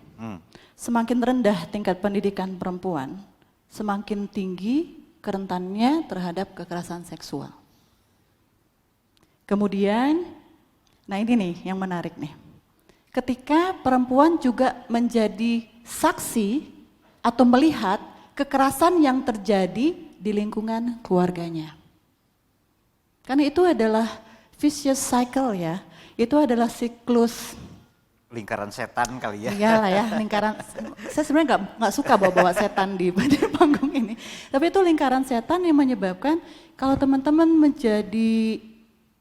Semakin rendah tingkat pendidikan perempuan, semakin tinggi kerentanannya terhadap kekerasan seksual. Kemudian, nah ini nih yang menarik nih. Ketika perempuan juga menjadi saksi atau melihat kekerasan yang terjadi di lingkungan keluarganya. Karena itu adalah vicious cycle ya, itu adalah siklus Lingkaran setan kali ya. iyalah ya, lingkaran. Saya sebenarnya nggak suka bawa-bawa setan di panggung ini. Tapi itu lingkaran setan yang menyebabkan kalau teman-teman menjadi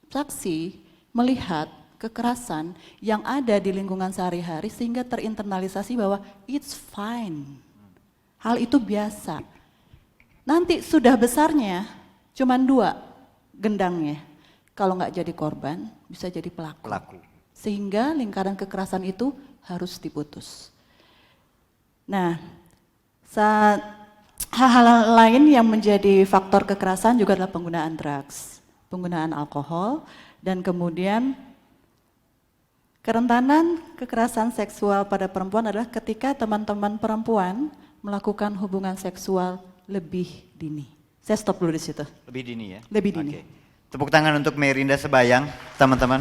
saksi, melihat kekerasan yang ada di lingkungan sehari-hari sehingga terinternalisasi bahwa it's fine. Hal itu biasa. Nanti sudah besarnya cuman 2 gendangnya. Kalau nggak jadi korban, bisa jadi pelaku. Sehingga lingkaran kekerasan itu harus diputus. Nah, hal-hal lain yang menjadi faktor kekerasan juga adalah penggunaan drugs, penggunaan alkohol, dan kemudian kerentanan kekerasan seksual pada perempuan adalah ketika teman-teman perempuan melakukan hubungan seksual lebih dini. Saya stop dulu di situ. Lebih dini ya? Lebih dini. Oke. Tepuk tangan untuk Merinda Sebayang, teman-teman.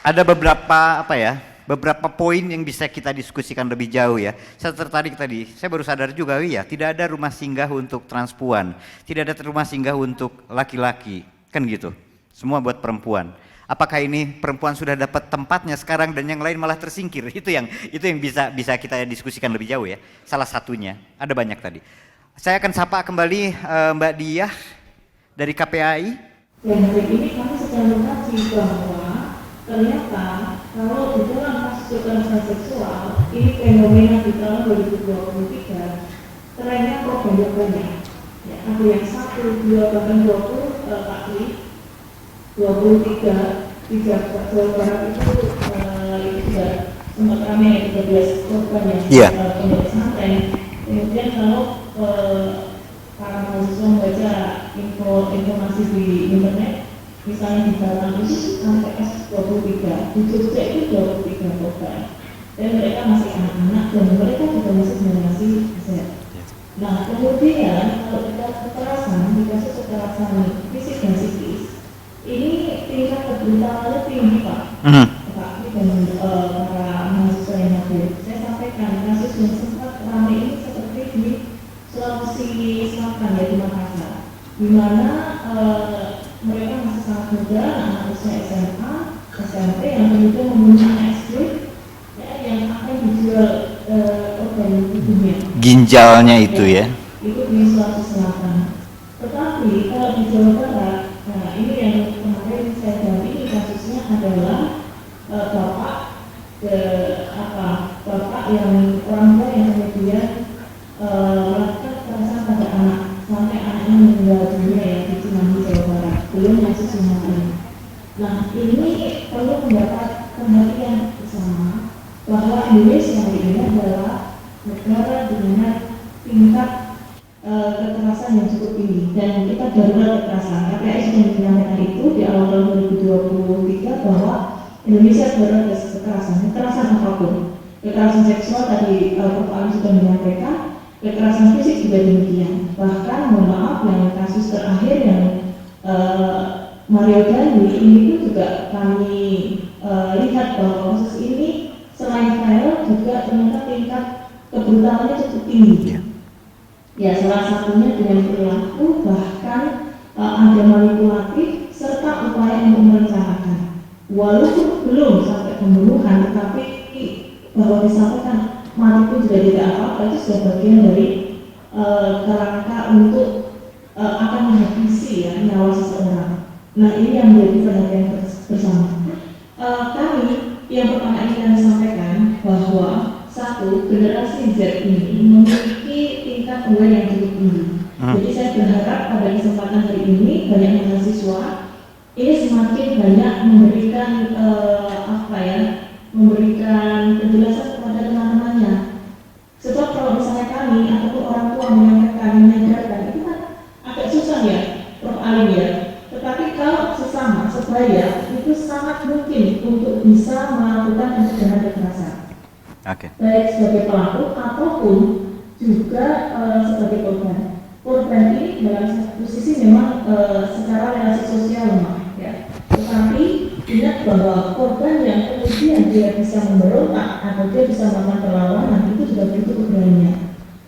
Ada beberapa poin yang bisa kita diskusikan lebih jauh ya. Saya tertarik tadi, saya baru sadar juga ya, tidak ada rumah singgah untuk transpuan, tidak ada rumah singgah untuk laki-laki, kan gitu. Semua buat perempuan. Apakah ini perempuan sudah dapat tempatnya sekarang dan yang lain malah tersingkir? Itu yang bisa kita diskusikan lebih jauh ya. Salah satunya, ada banyak tadi. Saya akan sapa kembali Mbak Diah dari KPAI. Dan hari ini kami sedang mengkaji bahwa ternyata kalau di dalam kasus kekerasan seksual ini fenomena di tahun 2023 trennya kok banyak-banyak. Ya, ada yang 1, 2, bahkan 20 kali 23 di Jawa Barat itu sudah sempat ramai 13 korban yang pondok pesantren. Kemudian kalau para mahasiswa membaca informasi di internet, misalnya di Batam itu sampai kasus 23, di Jogja itu 23 korban, dan mereka masih anak-anak dan mereka juga masih generasi Z. Nah kemudian kalau kita kekerasan, di kasus kekerasan fisik dan psikis, ini tingkat kebrutalannya tinggi Pak. Pak dan para mahasiswa yang hadir, saya sampaikan kasus yang sempat ramai ini seperti di Sulawesi Selatan ya, di Makassar, di mana mereka masih sangat muda, anak usia SMA, SMP yang kemudian membunuh anak SD ya, yang akan dijual organ tubuhnya. Ginjalnya itu ya. Itu di Sulawesi Selatan. Tetapi kalau di Jawa Barat, nah ini yang kemarin saya dampingi kasusnya adalah bapak yang orang tua yang kemudian melakukan kekerasan pada anak sampai anaknya meninggal dunia ya di Cimahi Jawa Barat, belum kasus yang lain. Nah ini perlu mendapat perhatian bersama bahwa Indonesia ini adalah negara dengan tingkat kekerasan yang cukup tinggi dan kita darurat kekerasan. KPI sudah menyampaikan itu di awal tahun 2023 bahwa Indonesia darurat kekerasan apapun. Kekerasan seksual tadi Prof. Ali sudah menyampaikan, kekerasan fisik juga demikian. Bahkan mohon maaf yang kasus terakhir yang Mario Dandi ini pun juga kami lihat bahwa kasus ini selain viral juga ternyata tingkat kebrutalannya cukup tinggi. Ya, salah satunya dengan perilaku, bahkan ada manipulatif serta upaya untuk merencanakan. Walaupun belum sampai pembunuhan, tetapi bahwa disampaikan mati pun juga tidak apa-apa, itu sudah bagian dari kerangka untuk akan menghabisi ya nyawa seseorang. Nah ini yang menjadi perhatian bersama. Kami yang pertama ingin generasi Z ini memiliki tingkat aware yang cukup tinggi. Jadi saya berharap pada kesempatan hari ini banyak mahasiswa ini semakin banyak memberikan memberikan penjelasan kepada teman-temannya. Sebab kalau misalnya kami ataupun orang tua menyadarkan itu kan agak susah ya, Prof. Alim ya. Tetapi kalau sesama sebaya itu sangat mungkin untuk bisa melakukan pencegahan kekerasan. Baik sebagai pelaku ataupun juga sebagai korban. Korban ini dalam satu sisi memang secara relasi sosial lemah ya. Tetapi ingat bahwa korban yang kemudian dia bisa memberontak atau dia bisa melakukan perlawanan itu juga butuh keberanian.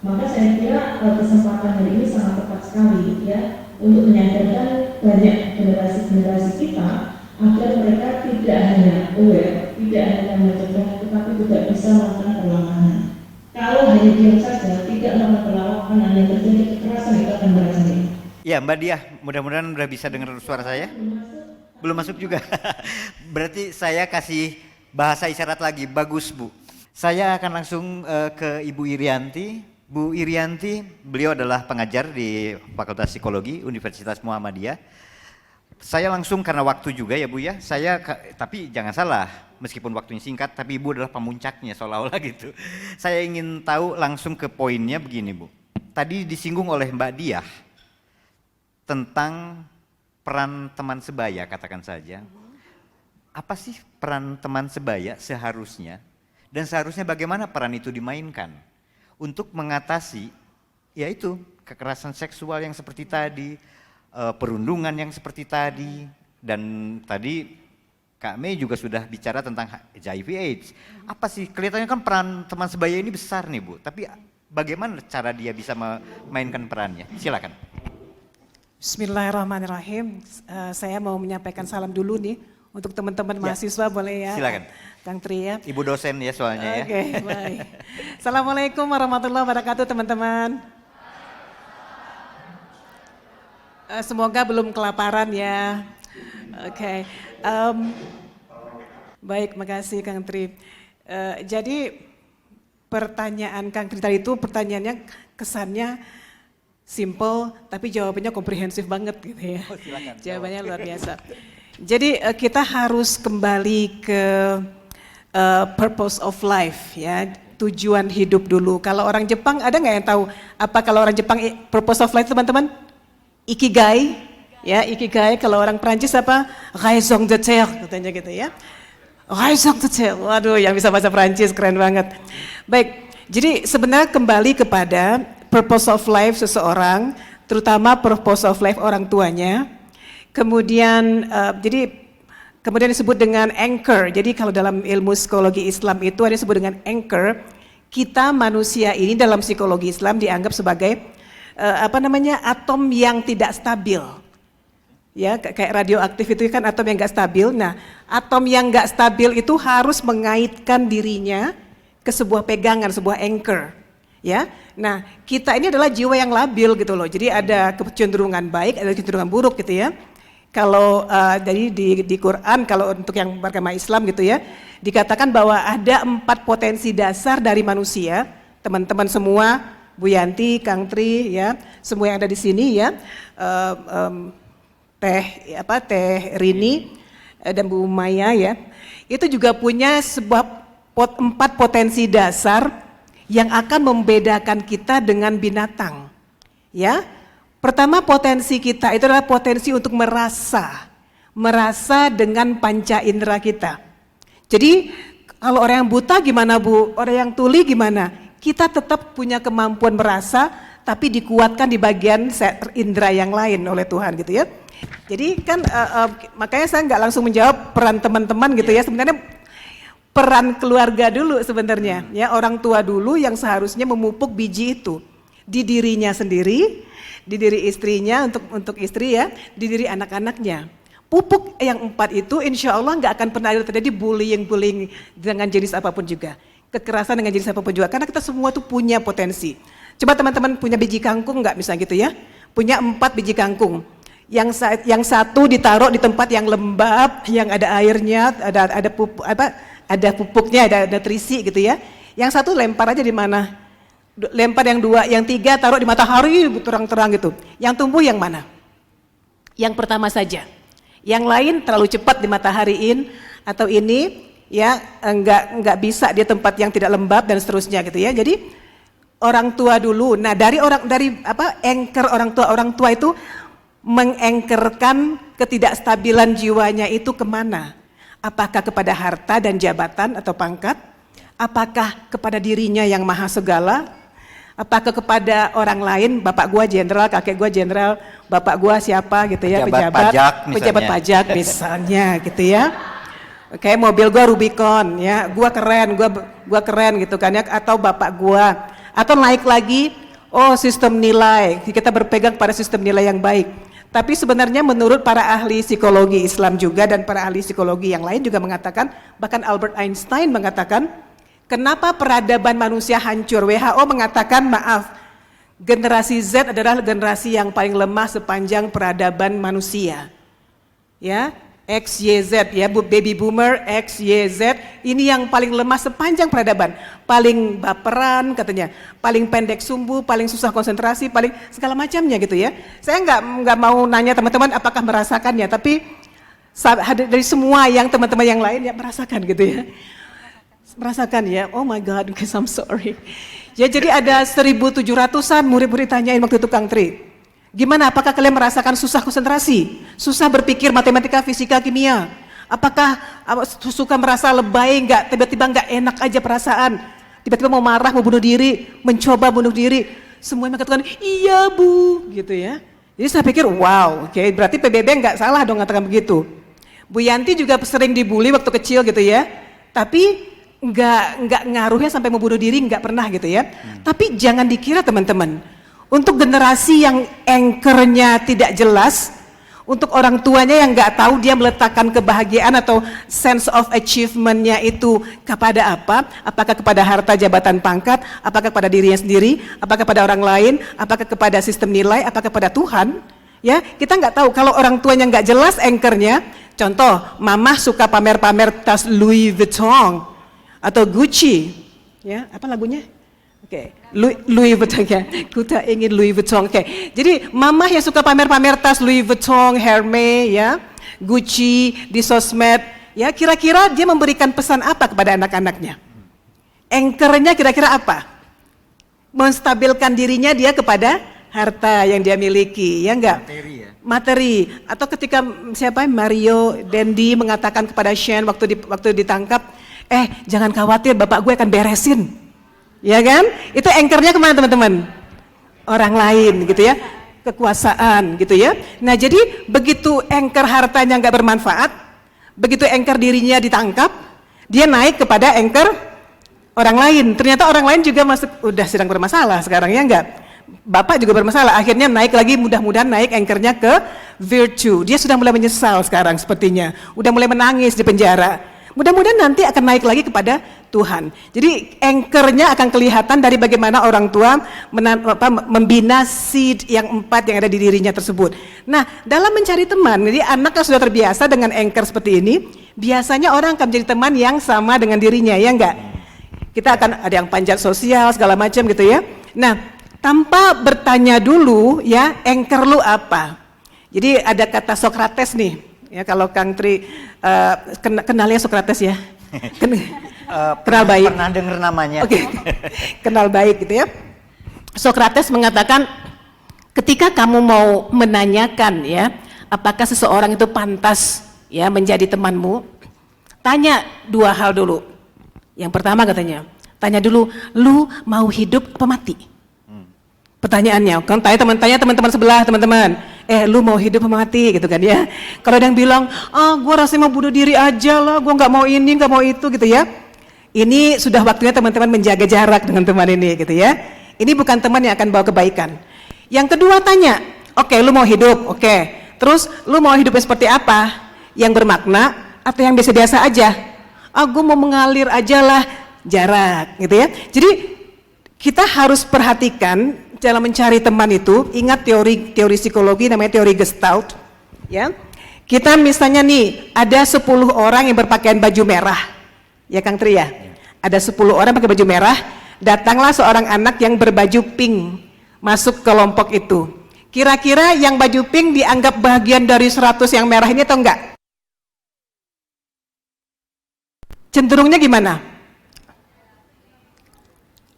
Maka saya kira kesempatan hari ini sangat tepat sekali ya untuk menyadarkan banyak generasi-generasi kita agar mereka tidak hanya aware, tidak hanya mencegah, tetapi juga bisa melakukan perlawanan. Kalau hanya diam saja, tidak melakukan perlawanan yang terjadi kekerasan itu akan berhasil. Ya Mbak Diah, mudah-mudahan udah bisa dengar suara saya. Belum masuk juga. Berarti saya kasih bahasa isyarat lagi, bagus Bu. Saya akan langsung ke Ibu Irianti. Bu Irianti, beliau adalah pengajar di Fakultas Psikologi Universitas Muhammadiyah. Saya langsung karena waktu juga ya Bu ya, tapi jangan salah, meskipun waktunya singkat, tapi Ibu adalah pemuncaknya seolah-olah gitu. Saya ingin tahu langsung ke poinnya begini Bu. Tadi disinggung oleh Mbak Diah tentang peran teman sebaya katakan saja. Apa sih peran teman sebaya seharusnya, dan seharusnya bagaimana peran itu dimainkan untuk mengatasi yaitu kekerasan seksual yang seperti tadi, perundungan yang seperti tadi, dan tadi Kak Mei juga sudah bicara tentang HIV/AIDS. Apa sih, kelihatannya kan peran teman sebaya ini besar nih Bu, tapi bagaimana cara dia bisa memainkan perannya? Silakan. Bismillahirrahmanirrahim. Saya mau menyampaikan salam dulu nih untuk teman-teman mahasiswa, boleh ya? Silakan. Kang Tri ya. Ibu dosen ya soalnya ya. Oke, baik. Assalamualaikum warahmatullahi wabarakatuh teman-teman. Semoga belum kelaparan ya. Oke. Baik, makasih Kang Tri. Jadi pertanyaan Kang Tri tadi itu pertanyaannya kesannya simple tapi jawabannya komprehensif banget gitu ya. Oh, silakan. Jawabannya luar biasa. Jadi kita harus kembali ke purpose of life ya, tujuan hidup dulu. Kalau orang Jepang ada nggak yang tahu apa kalau orang Jepang purpose of life teman-teman? Ikigai ya, ikigai. Kalau orang Prancis apa? Raison d'être katanya gitu ya. Raison d'être. Waduh, yang bisa bahasa Prancis keren banget. Baik, jadi sebenarnya kembali kepada purpose of life seseorang, terutama purpose of life orang tuanya. Kemudian kemudian disebut dengan anchor. Jadi kalau dalam ilmu psikologi Islam itu ada disebut dengan anchor. Kita manusia ini dalam psikologi Islam dianggap sebagai atom yang tidak stabil. Ya, kayak radioaktif itu kan atom yang enggak stabil. Nah, atom yang enggak stabil itu harus mengaitkan dirinya ke sebuah pegangan, sebuah anchor. Ya. Nah, kita ini adalah jiwa yang labil gitu loh. Jadi ada kecenderungan baik, ada kecenderungan buruk gitu ya. Kalau dari di Quran, kalau untuk yang beragama Islam gitu ya, dikatakan bahwa ada 4 potensi dasar dari manusia, teman-teman semua, Bu Yanti, Kang Tri, ya, semua yang ada di sini ya, Teh Rini dan Bu Maya ya, itu juga punya sebuah 4 potensi dasar yang akan membedakan kita dengan binatang, ya. Pertama, potensi kita itu adalah potensi untuk merasa dengan panca indera kita. Jadi kalau orang yang buta gimana Bu? Orang yang tuli gimana? Kita tetap punya kemampuan merasa, tapi dikuatkan di bagian indera yang lain oleh Tuhan gitu ya. Jadi kan makanya saya nggak langsung menjawab peran teman-teman gitu ya. Sebenarnya peran keluarga dulu sebenarnya, ya, orang tua dulu yang seharusnya memupuk biji itu di dirinya sendiri, di diri istrinya untuk istri ya, di diri anak-anaknya. Pupuk yang 4 itu insya Allah nggak akan pernah terjadi bullying dengan jenis apapun juga, kekerasan dengan jenis apapun juga, karena kita semua tuh punya potensi. Coba teman-teman punya biji kangkung nggak misalnya gitu ya, punya 4 biji kangkung. Yang satu ditaruh di tempat yang lembab, yang ada airnya, ada pupuknya, ada terisi gitu ya. Yang satu lempar aja di mana? Lempar yang dua, yang tiga taruh di matahari terang-terang gitu. Yang tumbuh yang mana? Yang pertama saja. Yang lain terlalu cepat di matahariin atau ini ya enggak bisa dia tempat yang tidak lembab dan seterusnya gitu ya. Jadi orang tua dulu. Nah, dari anchor orang tua itu mengengkerkan ketidakstabilan jiwanya itu kemana? Apakah kepada harta dan jabatan atau pangkat? Apakah kepada dirinya yang maha segala? Apakah kepada orang lain, bapak gua jenderal, kakek gua jenderal, bapak gua siapa gitu ya, pejabat pajak misalnya gitu ya. Kayak mobil gua Rubicon ya, gua keren gitu kan ya, atau bapak gua, atau naik lagi, oh sistem nilai, kita berpegang pada sistem nilai yang baik. Tapi sebenarnya menurut para ahli psikologi Islam juga dan para ahli psikologi yang lain juga mengatakan, bahkan Albert Einstein mengatakan, kenapa peradaban manusia hancur? WHO mengatakan, maaf, generasi Z adalah generasi yang paling lemah sepanjang peradaban manusia. Ya, X, Y, Z ya, baby boomer, X, Y, Z, ini yang paling lemah sepanjang peradaban. Paling baperan katanya, paling pendek sumbu, paling susah konsentrasi, paling segala macamnya gitu ya. Saya nggak mau nanya teman-teman apakah merasakannya, tapi dari semua yang teman-teman yang lain ya merasakan gitu ya. Merasakan ya, oh my God, guys, I'm sorry. Ya jadi ada 1.700-an murid-murid tanyain waktu itu Kang Tri. Gimana, apakah kalian merasakan susah konsentrasi? Susah berpikir matematika, fisika, kimia? Apakah suka merasa lebay, tiba-tiba nggak enak aja perasaan? Tiba-tiba mau marah, mau bunuh diri, mencoba bunuh diri. Semuanya mengatakan, iya bu, gitu ya. Jadi saya pikir, wow, oke, berarti PBB nggak salah dong mengatakan begitu. Bu Yanti juga sering dibully waktu kecil gitu ya. Tapi nggak ngaruhnya sampai mau bunuh diri, nggak pernah gitu ya. Tapi jangan dikira teman-teman, untuk generasi yang anchornya tidak jelas, untuk orang tuanya yang nggak tahu dia meletakkan kebahagiaan atau sense of achievementnya itu kepada apa? Apakah kepada harta, jabatan, pangkat? Apakah kepada dirinya sendiri? Apakah kepada orang lain? Apakah kepada sistem nilai? Apakah kepada Tuhan? Ya, kita nggak tahu. Kalau orang tuanya nggak jelas anchornya, contoh, mama suka pamer-pamer tas Louis Vuitton atau Gucci, ya apa lagunya? Oke, Louis Vuitton ya. Kuta ingin Louis Vuitton. Oke, jadi mama yang suka pamer-pamer tas Louis Vuitton, Hermes, ya, Gucci di sosmed, ya kira-kira dia memberikan pesan apa kepada anak-anaknya? Anchornya kira-kira apa? Menstabilkan dirinya dia kepada harta yang dia miliki, ya enggak? Materi. Atau ketika siapa Mario Dendi mengatakan kepada Shane waktu ditangkap, jangan khawatir, bapak gue akan beresin, ya kan? Itu anchornya kemana teman-teman? Orang lain gitu ya, kekuasaan gitu ya. Nah jadi begitu anchor hartanya nggak bermanfaat, begitu anchor dirinya ditangkap, dia naik kepada anchor orang lain. Ternyata orang lain juga udah sedang bermasalah sekarang, ya enggak? Bapak juga bermasalah, akhirnya naik lagi, mudah-mudahan naik anchornya ke virtue. Dia sudah mulai menyesal sekarang sepertinya, udah mulai menangis di penjara. Mudah-mudahan nanti akan naik lagi kepada Tuhan. Jadi anchornya akan kelihatan dari bagaimana orang tua membina seed yang 4 yang ada di dirinya tersebut. Nah, dalam mencari teman, jadi anak yang sudah terbiasa dengan anchor seperti ini, biasanya orang akan menjadi teman yang sama dengan dirinya, ya enggak? Kita akan ada yang panjat sosial segala macam gitu ya. Nah, tanpa bertanya dulu ya, anchor lu apa? Jadi ada kata Socrates nih. Ya kalau Kang Tri kenalnya Socrates ya, kenal baik. Pernah dengar namanya. Oke, kenal baik gitu ya. Socrates mengatakan, ketika kamu mau menanyakan ya, apakah seseorang itu pantas ya menjadi temanmu, tanya 2 hal dulu. Yang pertama katanya, tanya dulu, lu mau hidup apa mati? Pertanyaannya, kan tanya teman-teman sebelah, teman-teman, lu mau hidup apa mati gitu kan ya. Kalau ada yang bilang, gua rasanya mau bunuh diri aja lah, gua nggak mau ini, nggak mau itu gitu ya. Ini sudah waktunya teman-teman menjaga jarak dengan teman ini gitu ya. Ini bukan teman yang akan bawa kebaikan. Yang kedua tanya, oke, lu mau hidup, oke. Terus lu mau hidupnya seperti apa? Yang bermakna atau yang biasa-biasa aja? Gua mau mengalir aja lah, jarak gitu ya. Jadi kita harus perhatikan dalam mencari teman itu, ingat teori psikologi namanya teori Gestalt, ya. Kita misalnya nih ada 10 orang yang berpakaian baju merah, ya Kang Tri ya. ada 10 orang pakai baju merah, datanglah seorang anak yang berbaju pink masuk kelompok itu. Kira-kira yang baju pink dianggap bagian dari 100 yang merah ini atau enggak? Cenderungnya gimana?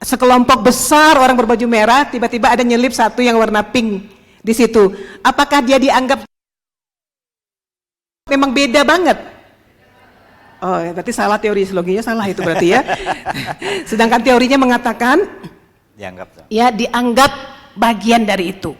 Sekelompok besar orang berbaju merah, tiba-tiba ada nyelip satu yang warna pink di situ. Apakah dia dianggap memang beda banget? Oh, berarti salah teori, loginya salah itu berarti ya. Sedangkan teorinya mengatakan dianggap bagian dari itu.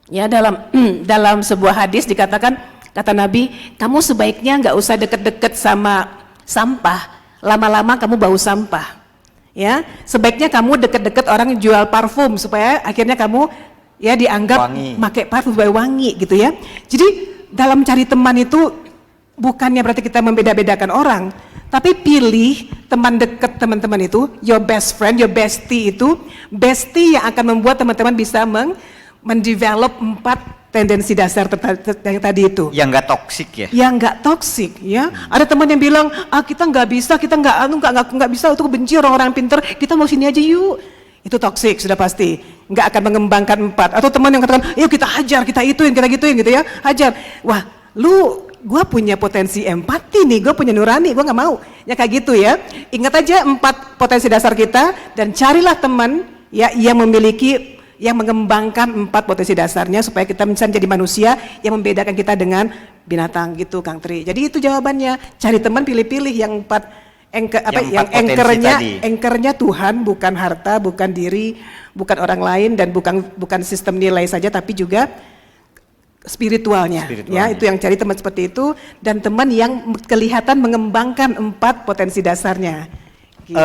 Ya, dalam sebuah hadis dikatakan, kata Nabi, kamu sebaiknya nggak usah deket-deket sama sampah, lama-lama kamu bau sampah. Ya, sebaiknya kamu deket-deket orang yang jual parfum supaya akhirnya kamu ya dianggap pakai parfum supaya wangi gitu ya. Jadi dalam cari teman itu bukannya berarti kita membeda-bedakan orang, tapi pilih teman dekat teman-teman itu, your best friend, your bestie itu, bestie yang akan membuat teman-teman bisa mendevelop 4 tendensi dasar yang tadi itu. Yang nggak toksik ya? Yang nggak toksik ya. Ada teman yang bilang, kita nggak bisa, kita nggak bisa untuk benci orang-orang pinter, kita mau sini aja yuk. Itu toksik sudah pasti, nggak akan mengembangkan 4. Atau teman yang katakan, yuk kita hajar, kita ituin, kita gituin gitu ya, hajar. Wah, gue punya potensi empati nih, gue punya nurani, gue nggak mau. Ya kayak gitu ya. Ingat aja 4 potensi dasar kita dan carilah teman ya yang memiliki, yang mengembangkan 4 potensi dasarnya supaya kita bisa menjadi manusia yang membedakan kita dengan binatang gitu, Kang Tri. Jadi itu jawabannya. Cari teman, pilih-pilih yang 4 anchornya Tuhan, bukan harta, bukan diri, bukan orang lain, dan bukan sistem nilai saja, tapi juga spiritualnya. Ya, itu yang cari teman seperti itu, dan teman yang kelihatan mengembangkan 4 potensi dasarnya. Gitu.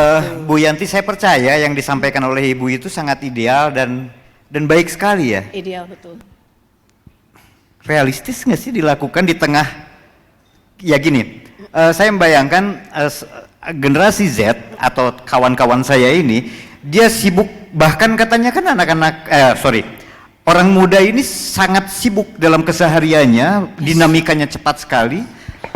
Bu Yanti, saya percaya yang disampaikan oleh Ibu itu sangat ideal dan baik sekali ya. Ideal, betul. Realistis nggak sih dilakukan di tengah, ya gini, saya membayangkan generasi Z atau kawan-kawan saya ini, dia sibuk, bahkan katanya kan orang muda ini sangat sibuk dalam kesehariannya, dinamikanya cepat sekali.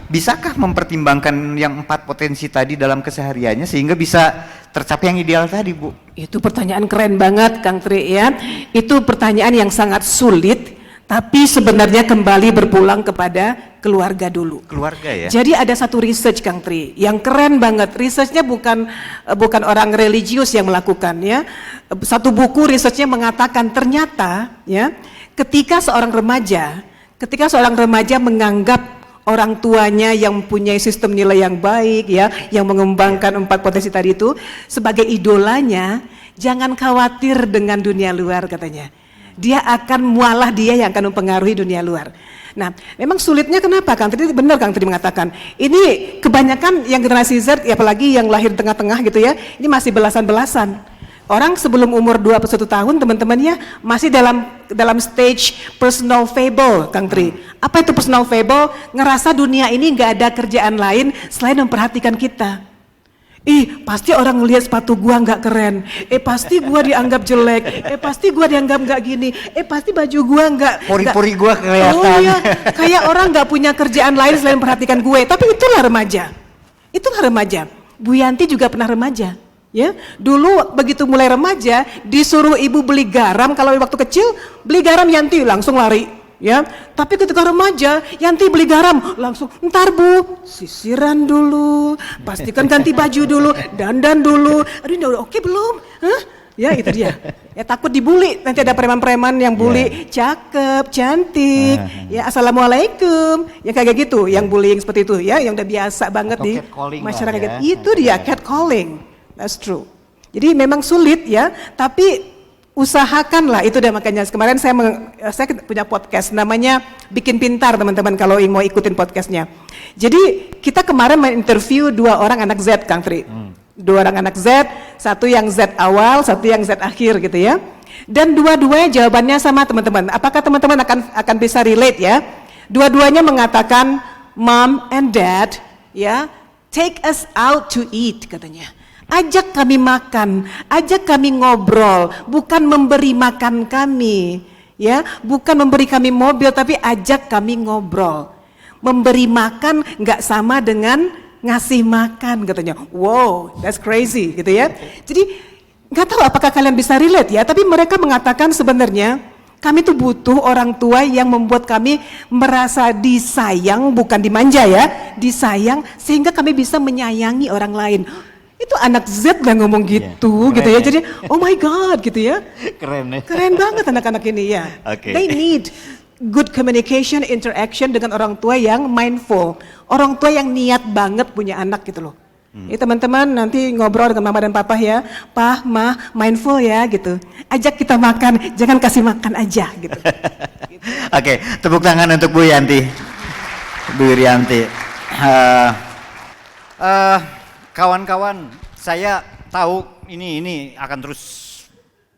Bisakah mempertimbangkan yang 4 potensi tadi dalam kesehariannya sehingga bisa tercapai yang ideal tadi, Bu? Itu pertanyaan keren banget, Kang Tri ya. Itu pertanyaan yang sangat sulit, tapi sebenarnya kembali berpulang kepada keluarga dulu. Keluarga ya. Jadi ada satu research, Kang Tri, yang keren banget. Researchnya bukan orang religius yang melakukan ya. Satu buku researchnya mengatakan ternyata ya, ketika seorang remaja menganggap orang tuanya yang mempunyai sistem nilai yang baik ya, yang mengembangkan 4 potensi tadi itu sebagai idolanya, jangan khawatir dengan dunia luar katanya. Dia akan mualah dia yang akan mempengaruhi dunia luar. Nah, memang sulitnya kenapa, Kang Tri? Benar Kang Tri mengatakan. Ini kebanyakan yang generasi Z, apalagi yang lahir di tengah-tengah gitu ya, ini masih belasan-belasan. Orang sebelum umur 21 tahun teman-temannya masih dalam stage personal fable, Kang Tri. Apa itu personal fable? Ngerasa dunia ini nggak ada kerjaan lain selain memperhatikan kita. Pasti orang ngelihat sepatu gua nggak keren. Pasti gua dianggap jelek. Pasti gua dianggap nggak gini. Pasti baju gua nggak. Pori-pori gua kelihatan. Oh iya, kayak orang nggak punya kerjaan lain selain memperhatikan gue. Tapi itulah remaja. Bu Yanti juga pernah remaja. Ya, dulu begitu mulai remaja disuruh ibu beli garam, kalau waktu kecil beli garam Yanti langsung lari ya. Tapi ketika remaja Yanti beli garam langsung, ntar Bu sisiran dulu, pastikan ganti baju dulu, dandan dulu. Aduh udah oke belum? Hah? Ya itu dia. Ya takut dibully, nanti ada preman-preman yang bully, cakep, cantik, ya assalamualaikum, ya kayak gitu, yang bullying seperti itu ya, yang udah biasa banget di masyarakat. Itu dia catcalling. That's true. Jadi memang sulit ya, tapi usahakanlah itu. Dan makanya kemarin saya punya podcast namanya Bikin Pintar, teman-teman kalau mau ikutin podcastnya. Jadi kita kemarin menginterview 2 orang anak Z, Kang Tri. 2 orang anak Z, satu yang Z awal, satu yang Z akhir gitu ya. Dan dua-duanya jawabannya sama, teman-teman. Apakah teman-teman akan bisa relate ya? Dua-duanya mengatakan, Mom and Dad, ya, take us out to eat katanya. Ajak kami makan, ajak kami ngobrol, bukan memberi makan kami, ya, bukan memberi kami mobil, tapi ajak kami ngobrol. Memberi makan nggak sama dengan ngasih makan katanya. Wow, that's crazy gitu ya. Jadi nggak tahu apakah kalian bisa relate ya, tapi mereka mengatakan sebenarnya kami tuh butuh orang tua yang membuat kami merasa disayang, bukan dimanja ya, disayang sehingga kami bisa menyayangi orang lain. Itu anak Z yang ngomong gitu, gitu ya. Jadi, oh my God, gitu ya. Keren ya. Keren banget anak-anak ini ya. Oke. They need good communication, interaction dengan orang tua yang mindful. Orang tua yang niat banget punya anak gitu loh. Ya teman-teman nanti ngobrol dengan mama dan papa ya. Pah, ma, mindful ya gitu. Ajak kita makan, jangan kasih makan aja gitu. Oke, tepuk tangan untuk Bu Yanti. Bu Rianti. Kawan-kawan, saya tahu ini akan terus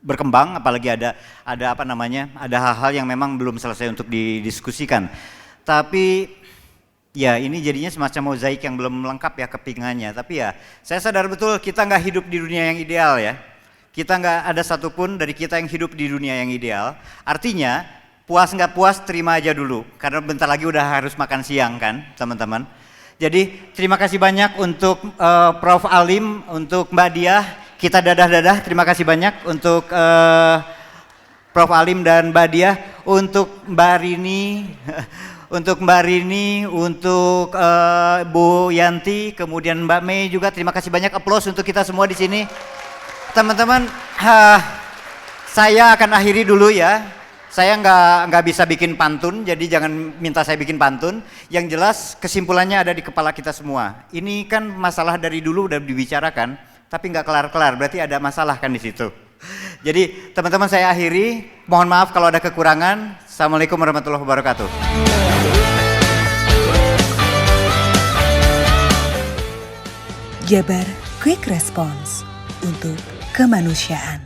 berkembang, apalagi ada apa namanya, ada hal-hal yang memang belum selesai untuk didiskusikan. Tapi ya ini jadinya semacam mozaik yang belum lengkap ya kepingannya. Tapi ya saya sadar betul kita nggak hidup di dunia yang ideal ya. Kita nggak ada satupun dari kita yang hidup di dunia yang ideal. Artinya puas nggak puas terima aja dulu, karena bentar lagi udah harus makan siang kan teman-teman. Jadi terima kasih banyak untuk Prof. Alim, untuk Mbak Diah, kita dadah-dadah, terima kasih banyak untuk Prof. Alim dan Mbak Diah, untuk Mbak Rini, untuk Mbak Rini, untuk Bu Yanti, kemudian Mbak Mei juga, terima kasih banyak, aplaus untuk kita semua di sini. Teman-teman, saya akan akhiri dulu ya. Saya nggak bisa bikin pantun, jadi jangan minta saya bikin pantun. Yang jelas kesimpulannya ada di kepala kita semua. Ini kan masalah dari dulu udah dibicarakan, tapi nggak kelar-kelar, berarti ada masalah kan di situ. Jadi teman-teman saya akhiri, mohon maaf kalau ada kekurangan. Assalamualaikum warahmatullahi wabarakatuh. Jabar Quick Response untuk kemanusiaan.